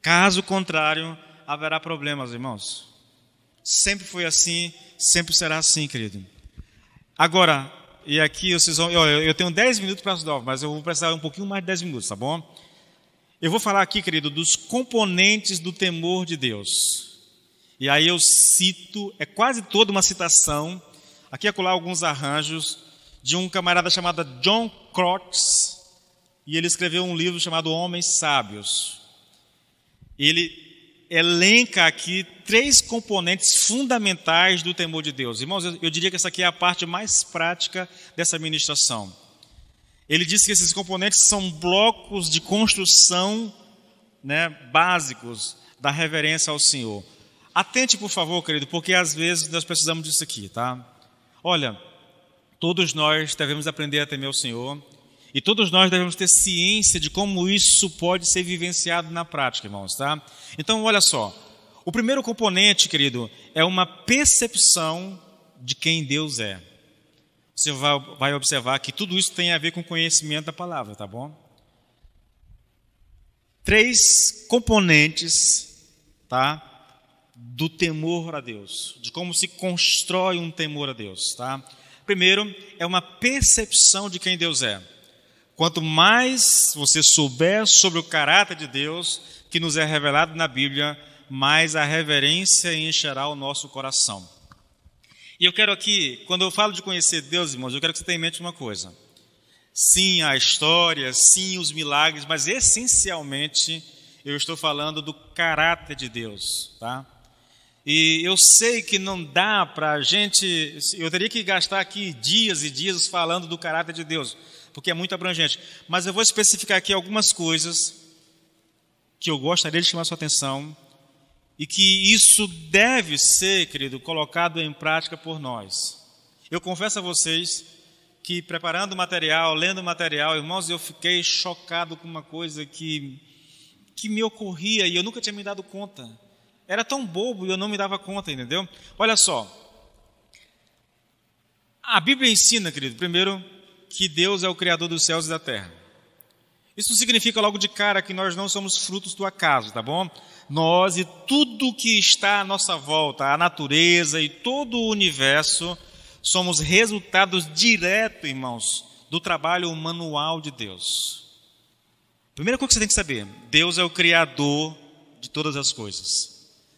S1: Caso contrário, haverá problemas, irmãos. Sempre foi assim, sempre será assim, querido. Agora, e aqui vocês vão... Eu tenho 10 minutos para estudar, mas eu vou precisar um pouquinho mais de 10 minutos, tá bom? Eu vou falar aqui, querido, dos componentes do temor de Deus. E aí eu cito, é quase toda uma citação, aqui e acolá alguns arranjos, de um camarada chamado John Crotts, e ele escreveu um livro chamado Homens Sábios. Ele elenca aqui 3 componentes fundamentais do temor de Deus. Irmãos, eu diria que essa aqui é a parte mais prática dessa ministração. Ele diz que esses componentes são blocos de construção, né, básicos da reverência ao Senhor. Atente, por favor, querido, porque às vezes nós precisamos disso aqui, tá? Olha, todos nós devemos aprender a temer o Senhor e todos nós devemos ter ciência de como isso pode ser vivenciado na prática, irmãos, tá? Então, olha só, o primeiro componente, querido, é uma percepção de quem Deus é. Você vai observar que tudo isso tem a ver com o conhecimento da palavra, tá bom? 3 componentes, tá? Do temor a Deus, de como se constrói um temor a Deus, tá? Primeiro, é uma percepção de quem Deus é. Quanto mais você souber sobre o caráter de Deus, que nos é revelado na Bíblia, mais a reverência encherá o nosso coração. E eu quero aqui, quando eu falo de conhecer Deus, irmãos, eu quero que você tenha em mente uma coisa. Sim, a história, sim, os milagres, mas essencialmente eu estou falando do caráter de Deus, tá? E eu sei que não dá para a gente, eu teria que gastar aqui dias e dias falando do caráter de Deus, porque é muito abrangente. Mas eu vou especificar aqui algumas coisas que eu gostaria de chamar a sua atenção e que isso deve ser, querido, colocado em prática por nós. Eu confesso a vocês que preparando o material, lendo o material, irmãos, eu fiquei chocado com uma coisa que me ocorria e eu nunca tinha me dado conta. Era tão bobo e eu não me dava conta, entendeu? Olha só, a Bíblia ensina, querido, primeiro, que Deus é o Criador dos céus e da terra. Isso significa logo de cara que nós não somos frutos do acaso, tá bom? Nós e tudo que está à nossa volta, a natureza e todo o universo, somos resultados diretos, irmãos, do trabalho manual de Deus. Primeira coisa que você tem que saber, Deus é o Criador de todas as coisas.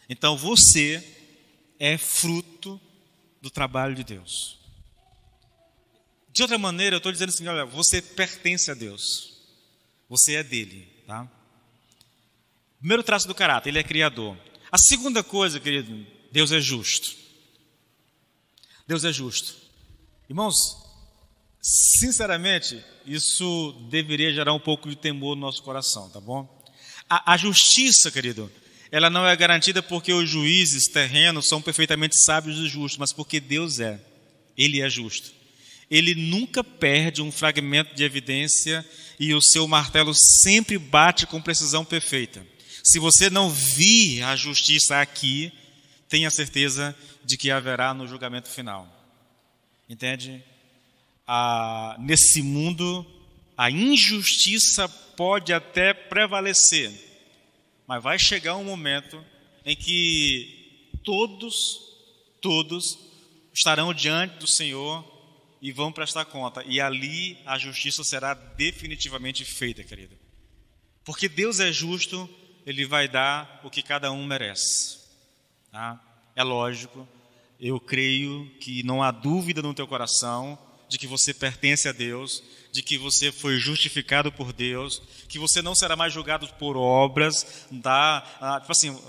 S1: Então você é fruto do trabalho de Deus. De outra maneira, eu estou dizendo assim, olha, você pertence a Deus. Você é dele, tá? Primeiro traço do caráter, ele é criador. A segunda coisa, querido, Deus é justo. Deus é justo. Irmãos, sinceramente, isso deveria gerar um pouco de temor no nosso coração, tá bom? A justiça, querido, ela não é garantida porque os juízes terrenos são perfeitamente sábios e justos, mas porque Deus é. Ele é justo. Ele nunca perde um fragmento de evidência e o seu martelo sempre bate com precisão perfeita. Se você não vir a justiça aqui, tenha certeza de que haverá no julgamento final. Entende? Nesse mundo, a injustiça pode até prevalecer, mas vai chegar um momento em que todos estarão diante do Senhor e vão prestar conta. E ali a justiça será definitivamente feita, querido. Porque Deus é justo, Ele vai dar o que cada um merece. Tá? É lógico, eu creio que não há dúvida no teu coração de que você pertence a Deus, de que você foi justificado por Deus, que você não será mais julgado por obras, tá? Tipo assim,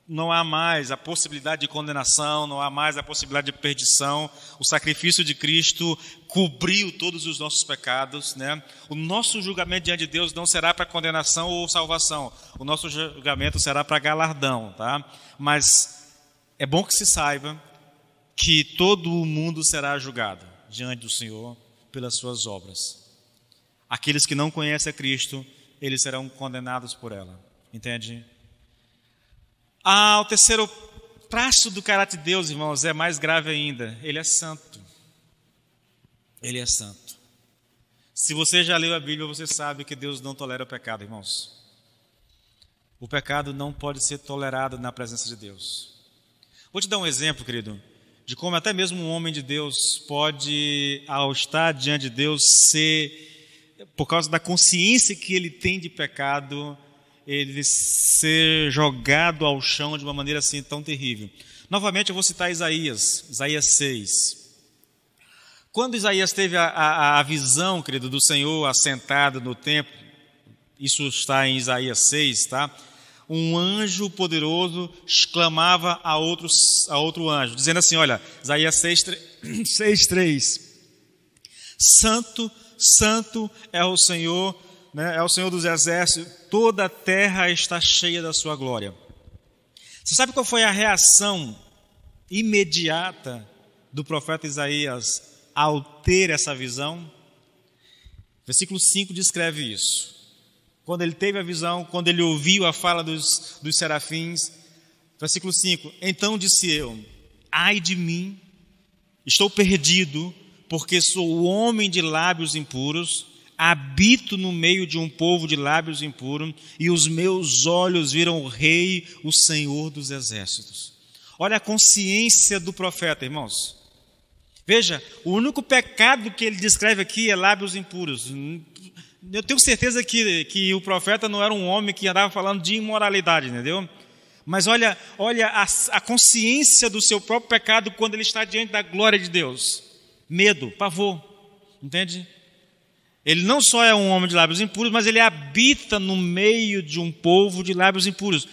S1: não há mais a possibilidade de condenação, não há mais a possibilidade de perdição. O sacrifício de Cristo cobriu todos os nossos pecados, né? O nosso julgamento diante de Deus não será para condenação ou salvação. O nosso julgamento será para galardão, tá? Mas é bom que se saiba que todo o mundo será julgado diante do Senhor pelas suas obras. Aqueles que não conhecem a Cristo, eles serão condenados por ela. Entende? O terceiro traço do caráter de Deus, irmãos, é mais grave ainda. Ele é santo. Ele é santo. Se você já leu a Bíblia, você sabe que Deus não tolera o pecado, irmãos. O pecado não pode ser tolerado na presença de Deus. Vou te dar um exemplo, querido, de como até mesmo um homem de Deus pode, ao estar diante de Deus, ser, por causa da consciência que ele tem de pecado, ele ser jogado ao chão de uma maneira assim tão terrível. Novamente eu vou citar Isaías 6. Quando Isaías teve a visão, querido, do Senhor assentado no templo, isso está em Isaías 6, tá? Um anjo poderoso exclamava a outro anjo, dizendo assim, olha, Isaías 6:3, Santo, Santo é o Senhor, né? É o Senhor dos exércitos, toda a terra está cheia da sua glória. Você sabe qual foi a reação imediata do profeta Isaías ao ter essa visão? Versículo 5 descreve isso. Quando ele teve a visão, quando ele ouviu a fala dos serafins, versículo 5, então disse eu, ai de mim, estou perdido, porque sou homem de lábios impuros, habito no meio de um povo de lábios impuros, e os meus olhos viram o Rei, o Senhor dos exércitos. Olha a consciência do profeta, irmãos. Veja, o único pecado que ele descreve aqui é lábios impuros. Eu tenho certeza que o profeta não era um homem que andava falando de imoralidade, entendeu? Mas olha a consciência do seu próprio pecado quando ele está diante da glória de Deus. Medo, pavor, entende? Ele não só é um homem de lábios impuros, mas ele habita no meio de um povo de lábios impuros.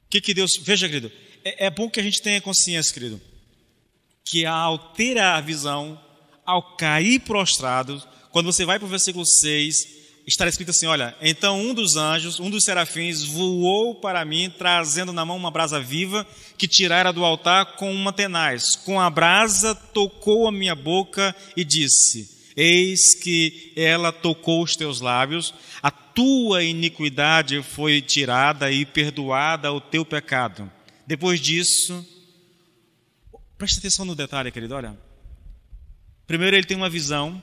S1: Que Deus... Veja, querido, é bom que a gente tenha consciência, querido, que ao ter a visão, ao cair prostrado, quando você vai para o versículo 6, está escrito assim, olha, então um dos anjos, um dos serafins, voou para mim, trazendo na mão uma brasa viva, que tirara do altar com uma tenaz. Com a brasa tocou a minha boca e disse, eis que ela tocou os teus lábios, a tua iniquidade foi tirada e perdoada o teu pecado. Depois disso, preste atenção no detalhe, querido, olha. Primeiro ele tem uma visão,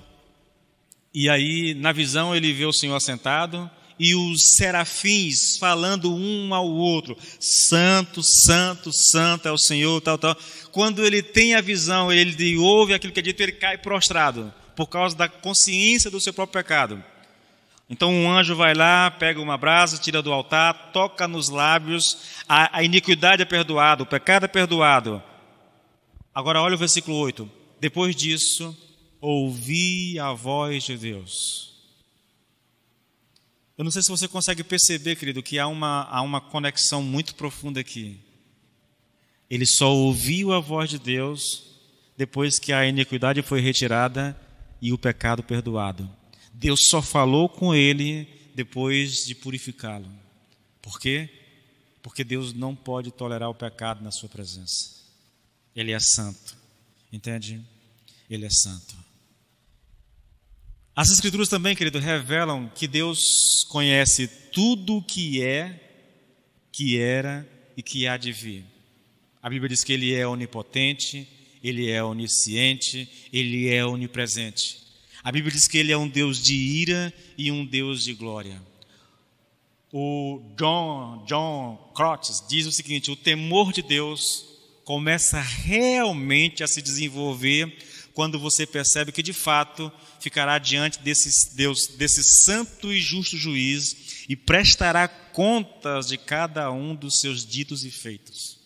S1: e aí na visão ele vê o Senhor assentado, e os serafins falando um ao outro, santo, santo, santo é o Senhor, tal, tal. Quando ele tem a visão, ele ouve aquilo que é dito, ele cai prostrado, por causa da consciência do seu próprio pecado. Então um anjo vai lá, pega uma brasa, tira do altar, toca nos lábios, a iniquidade é perdoada, o pecado é perdoado. Agora olha o versículo 8. Depois disso, ouvi a voz de Deus. Eu não sei se você consegue perceber, querido, que há uma conexão muito profunda aqui. Ele só ouviu a voz de Deus depois que a iniquidade foi retirada e o pecado perdoado. Deus só falou com ele depois de purificá-lo. Por quê? Porque Deus não pode tolerar o pecado na sua presença. Ele é santo. Entende? Ele é santo. As Escrituras também, querido, revelam que Deus conhece tudo o que é, que era e que há de vir. A Bíblia diz que Ele é onipotente, Ele é onisciente, Ele é onipresente. A Bíblia diz que Ele é um Deus de ira e um Deus de glória. O John Crotts diz o seguinte, o temor de Deus começa realmente a se desenvolver quando você percebe que de fato ficará diante desse santo e justo juiz e prestará contas de cada um dos seus ditos e feitos.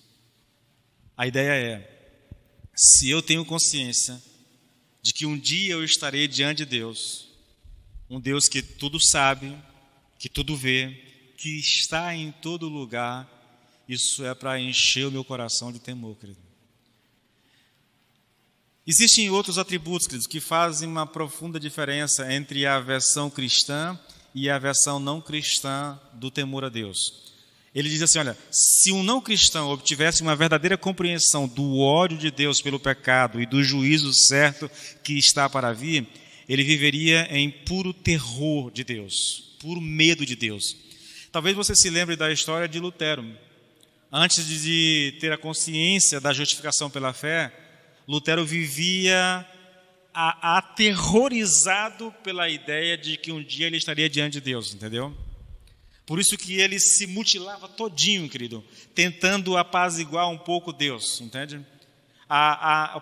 S1: A ideia é, se eu tenho consciência de que um dia eu estarei diante de Deus, um Deus que tudo sabe, que tudo vê, que está em todo lugar, isso é para encher o meu coração de temor, querido. Existem outros atributos, queridos, que fazem uma profunda diferença entre a versão cristã e a versão não cristã do temor a Deus. Ele diz assim, olha, se um não cristão obtivesse uma verdadeira compreensão do ódio de Deus pelo pecado e do juízo certo que está para vir, ele viveria em puro terror de Deus, puro medo de Deus. Talvez você se lembre da história de Lutero. Antes de ter a consciência da justificação pela fé, Lutero vivia aterrorizado pela ideia de que um dia ele estaria diante de Deus, entendeu? Por isso que ele se mutilava todinho, querido, tentando apaziguar um pouco Deus, entende?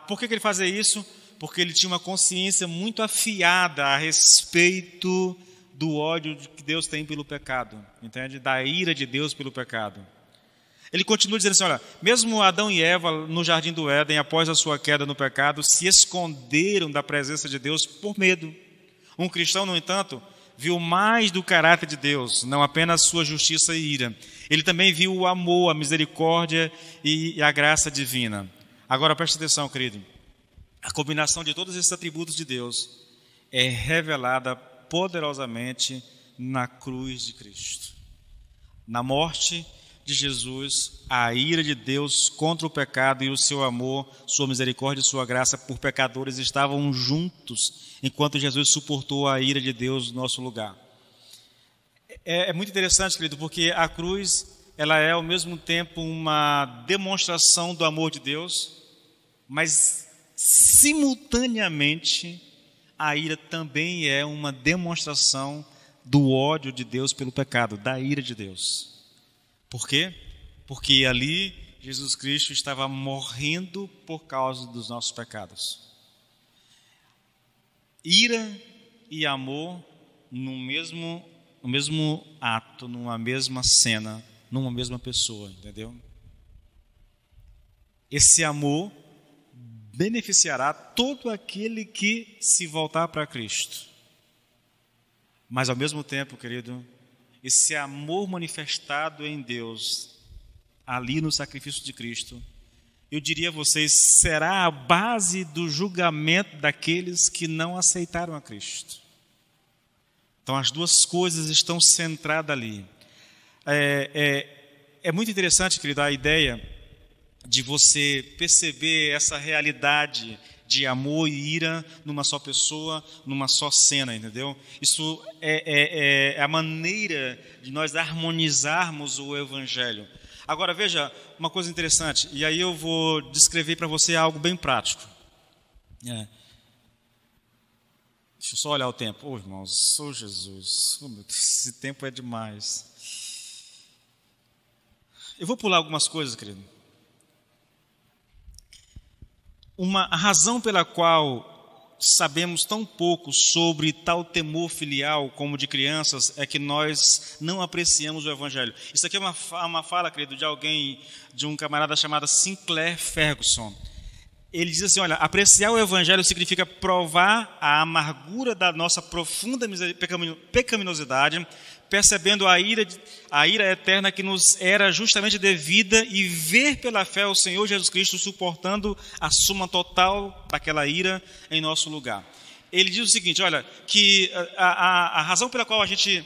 S1: Por que ele fazia isso? Porque ele tinha uma consciência muito afiada a respeito do ódio que Deus tem pelo pecado, entende? Da ira de Deus pelo pecado. Ele continua dizendo assim, olha, mesmo Adão e Eva no jardim do Éden, após a sua queda no pecado, se esconderam da presença de Deus por medo. Um cristão, no entanto, viu mais do caráter de Deus, não apenas sua justiça e ira. Ele também viu o amor, a misericórdia e a graça divina. Agora, preste atenção, querido. A combinação de todos esses atributos de Deus é revelada poderosamente na cruz de Cristo. Na morte de Jesus, a ira de Deus contra o pecado e o seu amor, sua misericórdia e sua graça por pecadores estavam juntos, enquanto Jesus suportou a ira de Deus no nosso lugar. É muito interessante, querido, porque a cruz, ela é ao mesmo tempo uma demonstração do amor de Deus, mas simultaneamente a ira também é uma demonstração do ódio de Deus pelo pecado, da ira de Deus. Por quê? Porque ali Jesus Cristo estava morrendo por causa dos nossos pecados. Ira e amor no mesmo ato, numa mesma cena, numa mesma pessoa, entendeu? Esse amor beneficiará todo aquele que se voltar para Cristo. Mas ao mesmo tempo, querido, esse amor manifestado em Deus, ali no sacrifício de Cristo, eu diria a vocês, será a base do julgamento daqueles que não aceitaram a Cristo. Então as duas coisas estão centradas ali. É muito interessante, querido, a ideia de você perceber essa realidade de amor e ira numa só pessoa, numa só cena, entendeu? Isso é a maneira de nós harmonizarmos o Evangelho. Agora, veja uma coisa interessante, e aí eu vou descrever para você algo bem prático. Deixa eu só olhar o tempo. Oh, irmãos, sou Jesus. Oh, meu Deus, esse tempo é demais. Eu vou pular algumas coisas, querido. A razão pela qual sabemos tão pouco sobre tal temor filial como de crianças é que nós não apreciamos o Evangelho. Isso aqui é uma fala, querido, de um camarada chamado Sinclair Ferguson. Ele diz assim, olha, apreciar o Evangelho significa provar a amargura da nossa profunda pecaminosidade, percebendo a ira eterna que nos era justamente devida e ver pela fé o Senhor Jesus Cristo suportando a soma total daquela ira em nosso lugar. Ele diz o seguinte, olha, que a razão pela qual a gente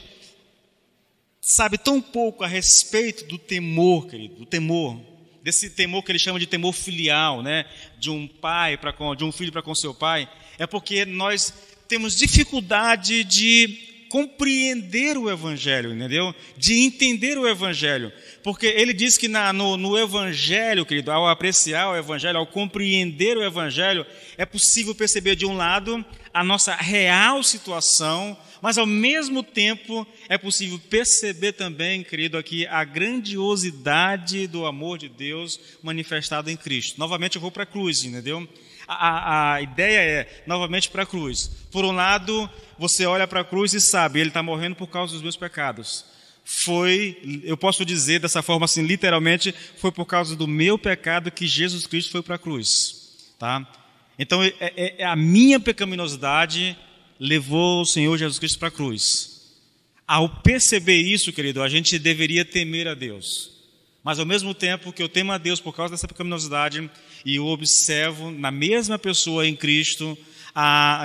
S1: sabe tão pouco a respeito do temor, querido, do temor, desse temor que ele chama de temor filial, né, de um filho para com seu pai, é porque nós temos dificuldade de compreender o Evangelho, entendeu? De entender o Evangelho. Porque ele diz que no Evangelho, querido, ao apreciar o Evangelho, ao compreender o Evangelho, é possível perceber, de um lado, a nossa real situação, mas ao mesmo tempo é possível perceber também, querido, aqui a grandiosidade do amor de Deus manifestado em Cristo. Novamente eu vou para a cruz, entendeu? A ideia é, novamente, para a cruz. Por um lado, você olha para a cruz e sabe, ele está morrendo por causa dos meus pecados. Eu posso dizer dessa forma assim, literalmente, foi por causa do meu pecado que Jesus Cristo foi para a cruz. Tá? Então, a minha pecaminosidade levou o Senhor Jesus Cristo para a cruz. Ao perceber isso, querido, a gente deveria temer a Deus. Mas ao mesmo tempo que eu temo a Deus por causa dessa pecaminosidade, e eu observo na mesma pessoa em Cristo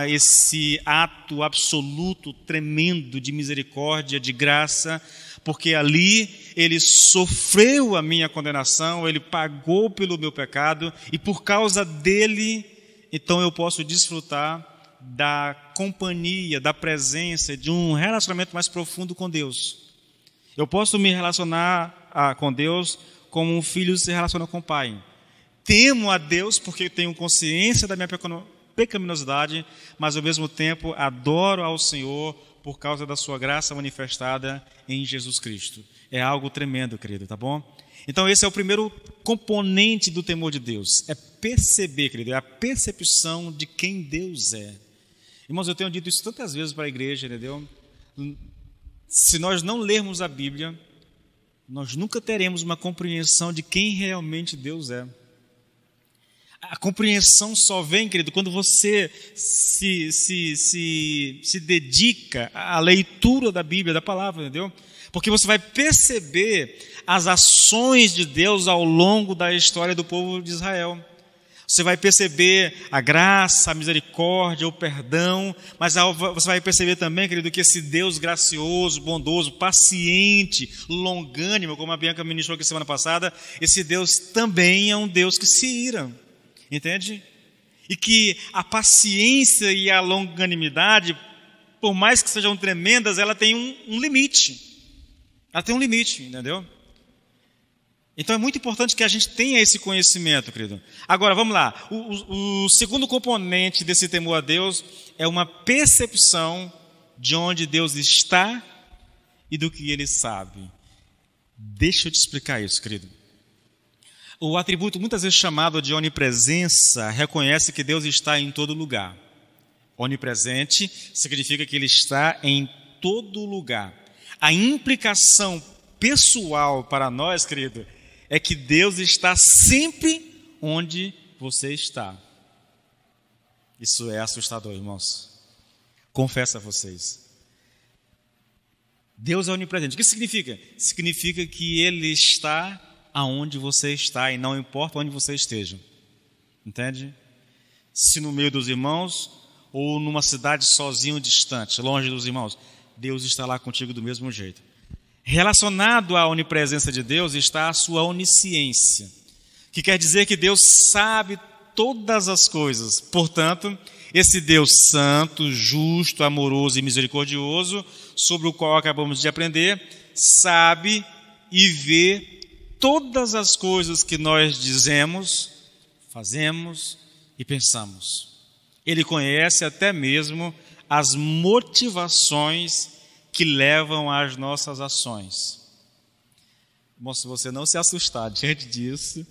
S1: esse ato absoluto, tremendo de misericórdia, de graça, porque ali ele sofreu a minha condenação, ele pagou pelo meu pecado, e por causa dele, então eu posso desfrutar da companhia, da presença, de um relacionamento mais profundo com Deus. Eu posso me relacionar com Deus como um filho se relaciona com o pai. Temo a Deus porque tenho consciência da minha pecaminosidade, mas ao mesmo tempo adoro ao Senhor por causa da sua graça manifestada em Jesus Cristo. É algo tremendo, querido, tá bom? Então esse é o primeiro componente do temor de Deus, é perceber, querido, é a percepção de quem Deus é. Irmãos, eu tenho dito isso tantas vezes para a igreja, entendeu? se nós não lermos a Bíblia, nós nunca teremos uma compreensão de quem realmente Deus é. A compreensão só vem, querido, quando você se dedica à leitura da Bíblia, da palavra, entendeu? Porque você vai perceber as ações de Deus ao longo da história do povo de Israel. Você vai perceber a graça, a misericórdia, o perdão, mas você vai perceber também, querido, que esse Deus gracioso, bondoso, paciente, longânimo, como a Bianca ministrou aqui semana passada, esse Deus também é um Deus que se ira, entende? E que a paciência e a longanimidade, por mais que sejam tremendas, ela tem um limite. Ela tem um limite, entendeu? Então é muito importante que a gente tenha esse conhecimento, querido. Agora, vamos lá. O segundo componente desse temor a Deus é uma percepção de onde Deus está e do que Ele sabe. Deixa eu te explicar isso, querido. O atributo muitas vezes chamado de onipresença reconhece que Deus está em todo lugar. Onipresente significa que Ele está em todo lugar. A implicação pessoal para nós, querido, é que Deus está sempre onde você está. Isso é assustador, irmãos. Confesso a vocês. Deus é onipresente. O que significa? Significa que Ele está aonde você está e não importa onde você esteja. Entende? Se no meio dos irmãos ou numa cidade sozinho, distante, longe dos irmãos, Deus está lá contigo do mesmo jeito. Relacionado à onipresença de Deus está a sua onisciência, que quer dizer que Deus sabe todas as coisas. Portanto, esse Deus santo, justo, amoroso e misericordioso, sobre o qual acabamos de aprender, sabe e vê todas as coisas que nós dizemos, fazemos e pensamos. Ele conhece até mesmo as motivações que levam às nossas ações. Bom, se você não se assustar diante disso,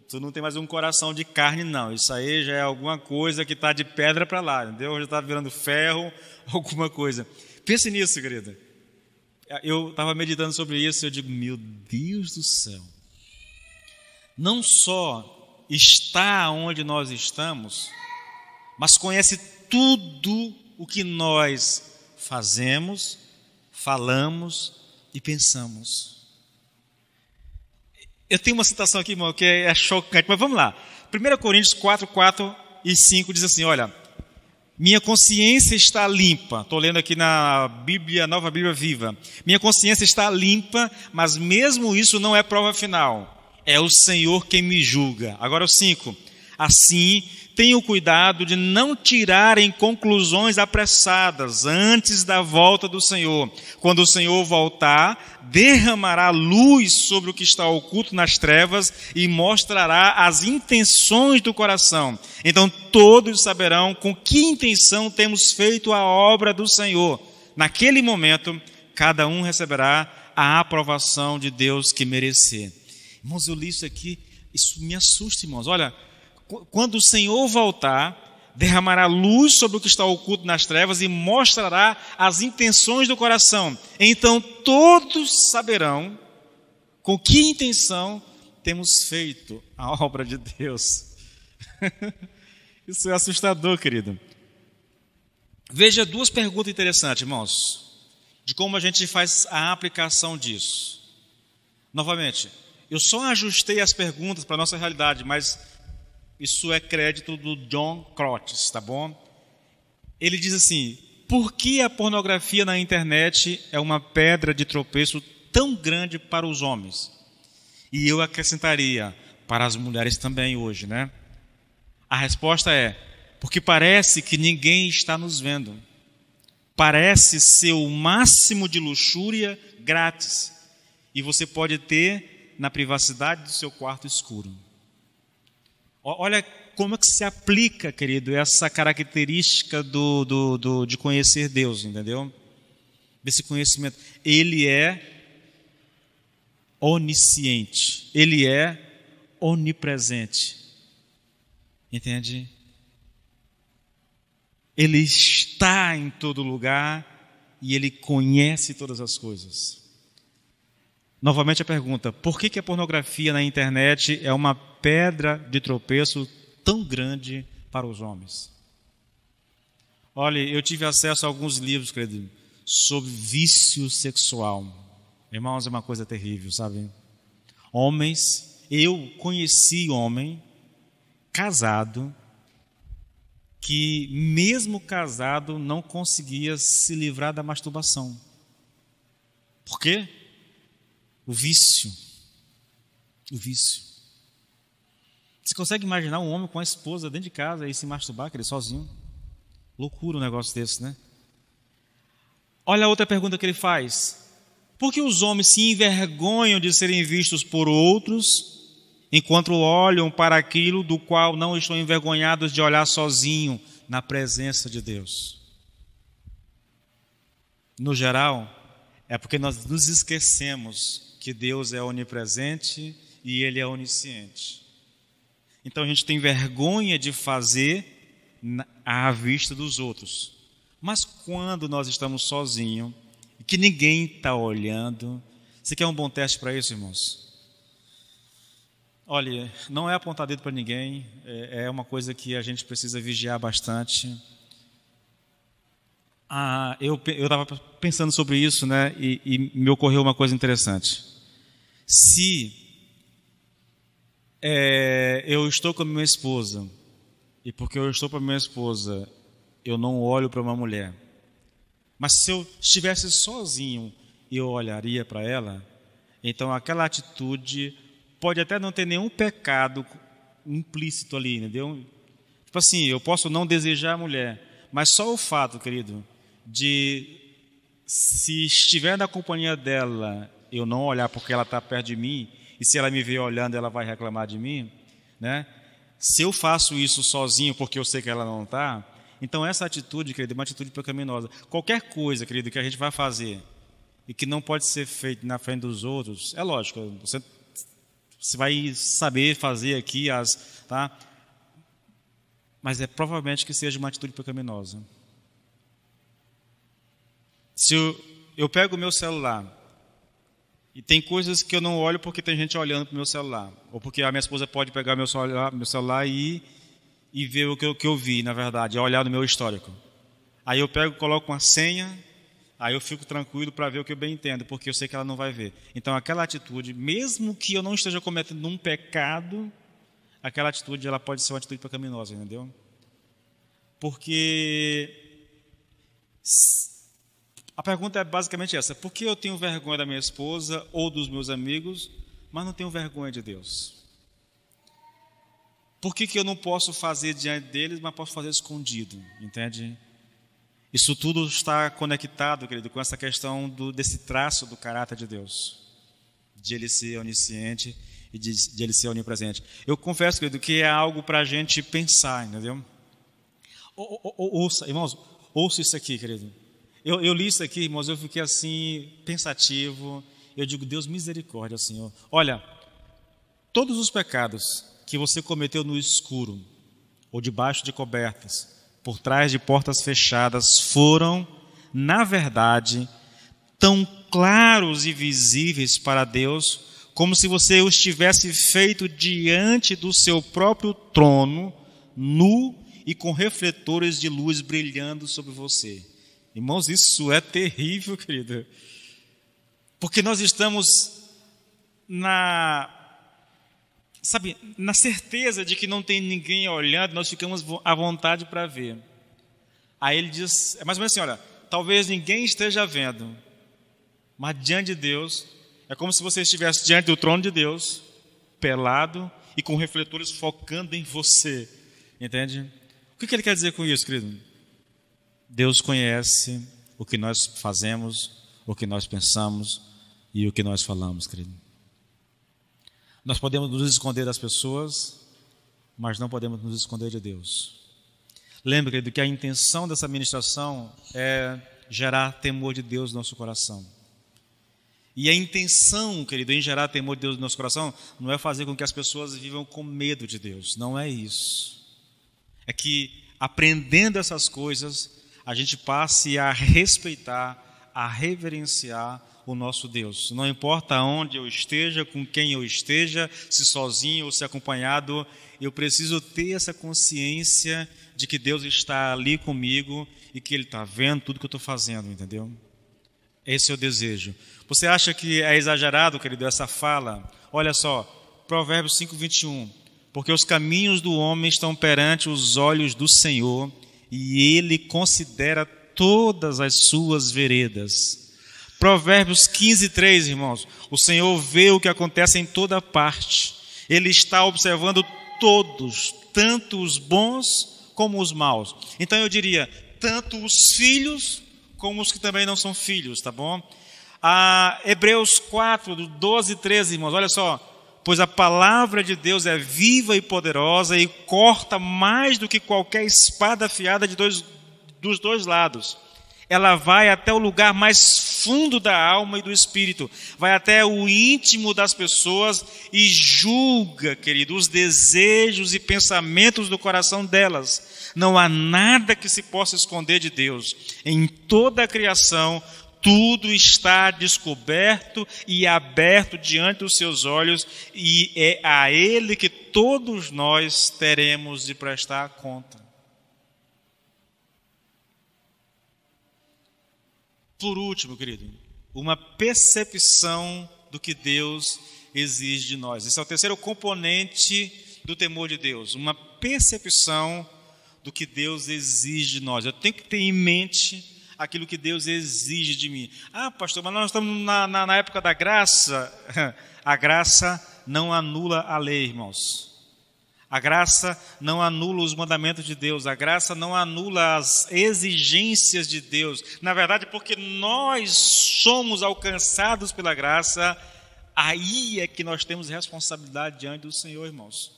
S1: tu não tem mais um coração de carne, não. Isso aí já é alguma coisa que está de pedra para lá, entendeu? Já está virando ferro, alguma coisa. Pense nisso, querida. Eu estava meditando sobre isso e eu digo, meu Deus do céu. Não só está onde nós estamos, mas conhece tudo o que nós fazemos, falamos e pensamos. Eu tenho uma citação aqui, irmão, que é chocante, mas vamos lá. 1 Coríntios 4, 4 e 5 diz assim, olha, minha consciência está limpa. Estou lendo aqui na Bíblia, Nova Bíblia Viva. Minha consciência está limpa, mas mesmo isso não é prova final. É o Senhor quem me julga. Agora o 5. Assim, tenham cuidado de não tirarem conclusões apressadas antes da volta do Senhor. Quando o Senhor voltar, derramará luz sobre o que está oculto nas trevas e mostrará as intenções do coração. Então todos saberão com que intenção temos feito a obra do Senhor. Naquele momento, cada um receberá a aprovação de Deus que merecer. Irmãos, eu li isso aqui, isso me assusta, irmãos. Olha, quando o Senhor voltar, derramará luz sobre o que está oculto nas trevas e mostrará as intenções do coração. Então todos saberão com que intenção temos feito a obra de Deus. Isso é assustador, querido. Veja duas perguntas interessantes, irmãos, de como a gente faz a aplicação disso. Novamente, eu só ajustei as perguntas para a nossa realidade, mas isso é crédito do John Crotts, tá bom? Ele diz assim, por que a pornografia na internet é uma pedra de tropeço tão grande para os homens? E eu acrescentaria, para as mulheres também hoje, né? A resposta é, porque parece que ninguém está nos vendo. Parece ser o máximo de luxúria grátis. E você pode ter na privacidade do seu quarto escuro. Olha como é que se aplica, querido, essa característica de conhecer Deus, entendeu? Desse conhecimento. Ele é onisciente. Ele é onipresente. Entende? Ele está em todo lugar e Ele conhece todas as coisas. Novamente a pergunta: por que a pornografia na internet é uma pedra de tropeço tão grande para os homens? Olha, eu tive acesso a alguns livros, querido, sobre vício sexual. Irmãos, é uma coisa terrível, sabe? Homens, eu conheci homem casado que mesmo casado não conseguia se livrar da masturbação. Por quê? O vício. O vício. Você consegue imaginar um homem com a esposa dentro de casa e se masturbar, ele sozinho? Loucura um negócio desse, né? Olha a outra pergunta que ele faz: por que os homens se envergonham de serem vistos por outros, enquanto olham para aquilo do qual não estão envergonhados de olhar sozinho na presença de Deus? No geral, é porque nós nos esquecemos que Deus é onipresente e Ele é onisciente. Então a gente tem vergonha de fazer à vista dos outros. Mas quando nós estamos sozinhos, e que ninguém está olhando, você quer um bom teste para isso, irmãos? Olha, não é apontar dedo para ninguém, é uma coisa que a gente precisa vigiar bastante. Eu estava pensando sobre isso, né? E me ocorreu uma coisa interessante. Se eu estou com a minha esposa, e porque eu estou com a minha esposa, eu não olho para uma mulher, mas se eu estivesse sozinho e eu olharia para ela, então aquela atitude pode até não ter nenhum pecado implícito ali, entendeu? Tipo assim, eu posso não desejar a mulher, mas só o fato, querido, de se estiver na companhia dela, eu não olhar porque ela está perto de mim, e se ela me ver olhando, ela vai reclamar de mim, né? Se eu faço isso sozinho porque eu sei que ela não está, então essa atitude, querido, é uma atitude pecaminosa. Qualquer coisa, querido, que a gente vai fazer e que não pode ser feito na frente dos outros, é lógico, você vai saber fazer aqui tá? Mas é provavelmente que seja uma atitude pecaminosa. Se eu pego o meu celular e tem coisas que eu não olho porque tem gente olhando para o meu celular, ou porque a minha esposa pode pegar meu celular e ver o que eu vi, na verdade, olhar no meu histórico. Aí eu pego, coloco uma senha, aí eu fico tranquilo para ver o que eu bem entendo, porque eu sei que ela não vai ver. Então aquela atitude, mesmo que eu não esteja cometendo um pecado, aquela atitude ela pode ser uma atitude pecaminosa, entendeu? Porque a pergunta é basicamente essa: por que eu tenho vergonha da minha esposa ou dos meus amigos, mas não tenho vergonha de Deus? Por que eu não posso fazer diante deles, mas posso fazer escondido? Entende? Isso tudo está conectado, querido, com essa questão desse traço do caráter de Deus, de Ele ser onisciente e de Ele ser onipresente. Eu confesso, querido, que é algo para a gente pensar, entendeu? Ouça, irmãos, ouça isso aqui, querido. Eu li isso aqui, irmãos, eu fiquei assim, pensativo. Eu digo: Deus, misericórdia, Senhor. Olha, todos os pecados que você cometeu no escuro, ou debaixo de cobertas, por trás de portas fechadas, foram, na verdade, tão claros e visíveis para Deus, como se você os tivesse feito diante do seu próprio trono, nu e com refletores de luz brilhando sobre você. Irmãos, isso é terrível, querido. Porque nós estamos na certeza de que não tem ninguém olhando, nós ficamos à vontade para ver. Aí ele diz, é mais ou menos assim: olha, talvez ninguém esteja vendo, mas diante de Deus, é como se você estivesse diante do trono de Deus, pelado e com refletores focando em você. Entende? O que ele quer dizer com isso, querido? Deus conhece o que nós fazemos, o que nós pensamos e o que nós falamos, querido. Nós podemos nos esconder das pessoas, mas não podemos nos esconder de Deus. Lembre, querido, que a intenção dessa ministração é gerar temor de Deus no nosso coração. E a intenção, querido, em gerar temor de Deus no nosso coração não é fazer com que as pessoas vivam com medo de Deus. Não é isso. É que aprendendo essas coisas, a gente passe a respeitar, a reverenciar o nosso Deus. Não importa onde eu esteja, com quem eu esteja, se sozinho ou se acompanhado, eu preciso ter essa consciência de que Deus está ali comigo e que Ele está vendo tudo que eu estou fazendo, entendeu? Esse é o desejo. Você acha que é exagerado, querido, essa fala? Olha só, Provérbios 5:21. Porque os caminhos do homem estão perante os olhos do Senhor, e Ele considera todas as suas veredas. Provérbios 15:3, irmãos. O Senhor vê o que acontece em toda parte. Ele está observando todos, tanto os bons como os maus. Então eu diria, tanto os filhos como os que também não são filhos, tá bom? Hebreus 4, 12 e 13, irmãos, olha só. Pois a palavra de Deus é viva e poderosa e corta mais do que qualquer espada afiada dos dois lados. Ela vai até o lugar mais fundo da alma e do espírito, vai até o íntimo das pessoas e julga, querido, os desejos e pensamentos do coração delas. Não há nada que se possa esconder de Deus. Em toda a criação, tudo está descoberto e aberto diante dos seus olhos, e é a Ele que todos nós teremos de prestar conta. Por último, querido, uma percepção do que Deus exige de nós. Esse é o terceiro componente do temor de Deus, uma percepção do que Deus exige de nós. Eu tenho que ter em mente aquilo que Deus exige de mim. Pastor, mas nós estamos na época da graça. A graça não anula a lei, irmãos. A graça não anula os mandamentos de Deus. A graça não anula as exigências de Deus. Na verdade, porque nós somos alcançados pela graça, aí é que nós temos responsabilidade diante do Senhor, irmãos.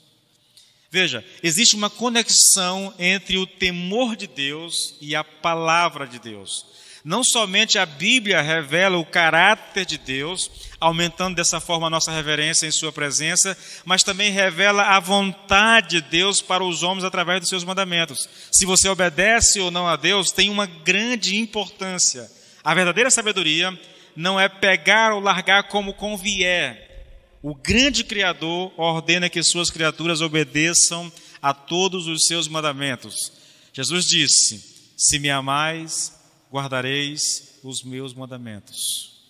S1: Veja, existe uma conexão entre o temor de Deus e a palavra de Deus. Não somente a Bíblia revela o caráter de Deus, aumentando dessa forma a nossa reverência em sua presença, mas também revela a vontade de Deus para os homens através dos seus mandamentos. Se você obedece ou não a Deus, tem uma grande importância. A verdadeira sabedoria não é pegar ou largar como convier. O grande Criador ordena que suas criaturas obedeçam a todos os seus mandamentos. Jesus disse: se me amais, guardareis os meus mandamentos.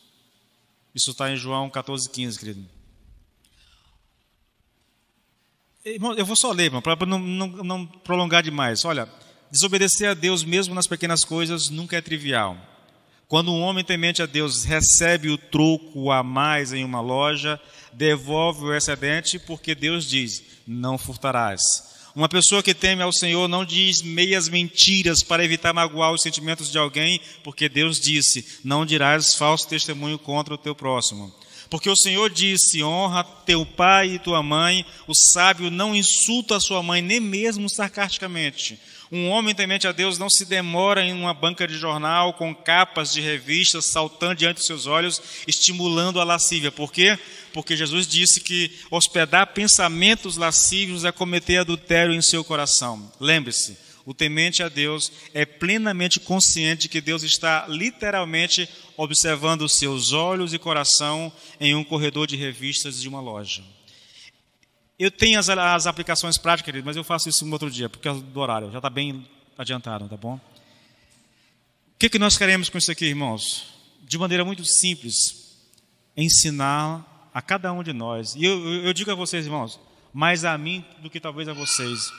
S1: Isso está em João 14:15, querido. Irmão, eu vou só ler, irmão, para não prolongar demais. Olha, desobedecer a Deus mesmo nas pequenas coisas nunca é trivial. Quando um homem temente a Deus recebe o troco a mais em uma loja, devolve o excedente, porque Deus diz: não furtarás. Uma pessoa que teme ao Senhor não diz meias mentiras para evitar magoar os sentimentos de alguém, porque Deus disse: não dirás falso testemunho contra o teu próximo. Porque o Senhor disse: honra teu pai e tua mãe. O sábio não insulta a sua mãe, nem mesmo sarcasticamente. Um homem temente a Deus não se demora em uma banca de jornal com capas de revistas saltando diante dos seus olhos, estimulando a lascívia. Por quê? Porque Jesus disse que hospedar pensamentos lascívios é cometer adultério em seu coração. Lembre-se, o temente a Deus é plenamente consciente de que Deus está literalmente observando os seus olhos e coração em um corredor de revistas de uma loja. Eu tenho as aplicações práticas, querido, mas eu faço isso um outro dia, por causa do horário. Já está bem adiantado, tá bom? O que nós queremos com isso aqui, irmãos? De maneira muito simples, ensinar a cada um de nós. E eu digo a vocês, irmãos, mais a mim do que talvez a vocês,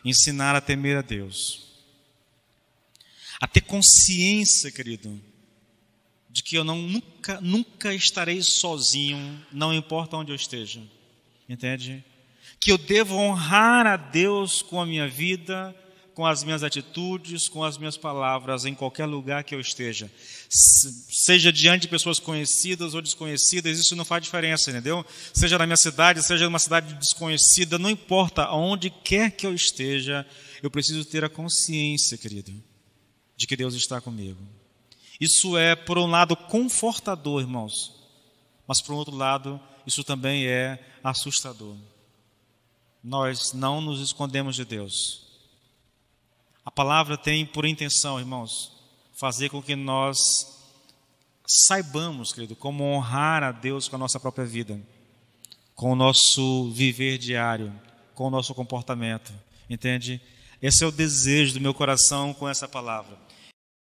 S1: ensinar a temer a Deus. A ter consciência, querido, de que eu nunca estarei sozinho, não importa onde eu esteja. Entende? Que eu devo honrar a Deus com a minha vida, com as minhas atitudes, com as minhas palavras, em qualquer lugar que eu esteja. Seja diante de pessoas conhecidas ou desconhecidas, isso não faz diferença, entendeu? Seja na minha cidade, seja numa cidade desconhecida, não importa, onde quer que eu esteja, eu preciso ter a consciência, querido, de que Deus está comigo. Isso é, por um lado, confortador, irmãos, mas, por outro lado, isso também é assustador. Nós não nos escondemos de Deus. A palavra tem por intenção, irmãos, fazer com que nós saibamos, querido, como honrar a Deus com a nossa própria vida, com o nosso viver diário, com o nosso comportamento, entende? Esse é o desejo do meu coração com essa palavra.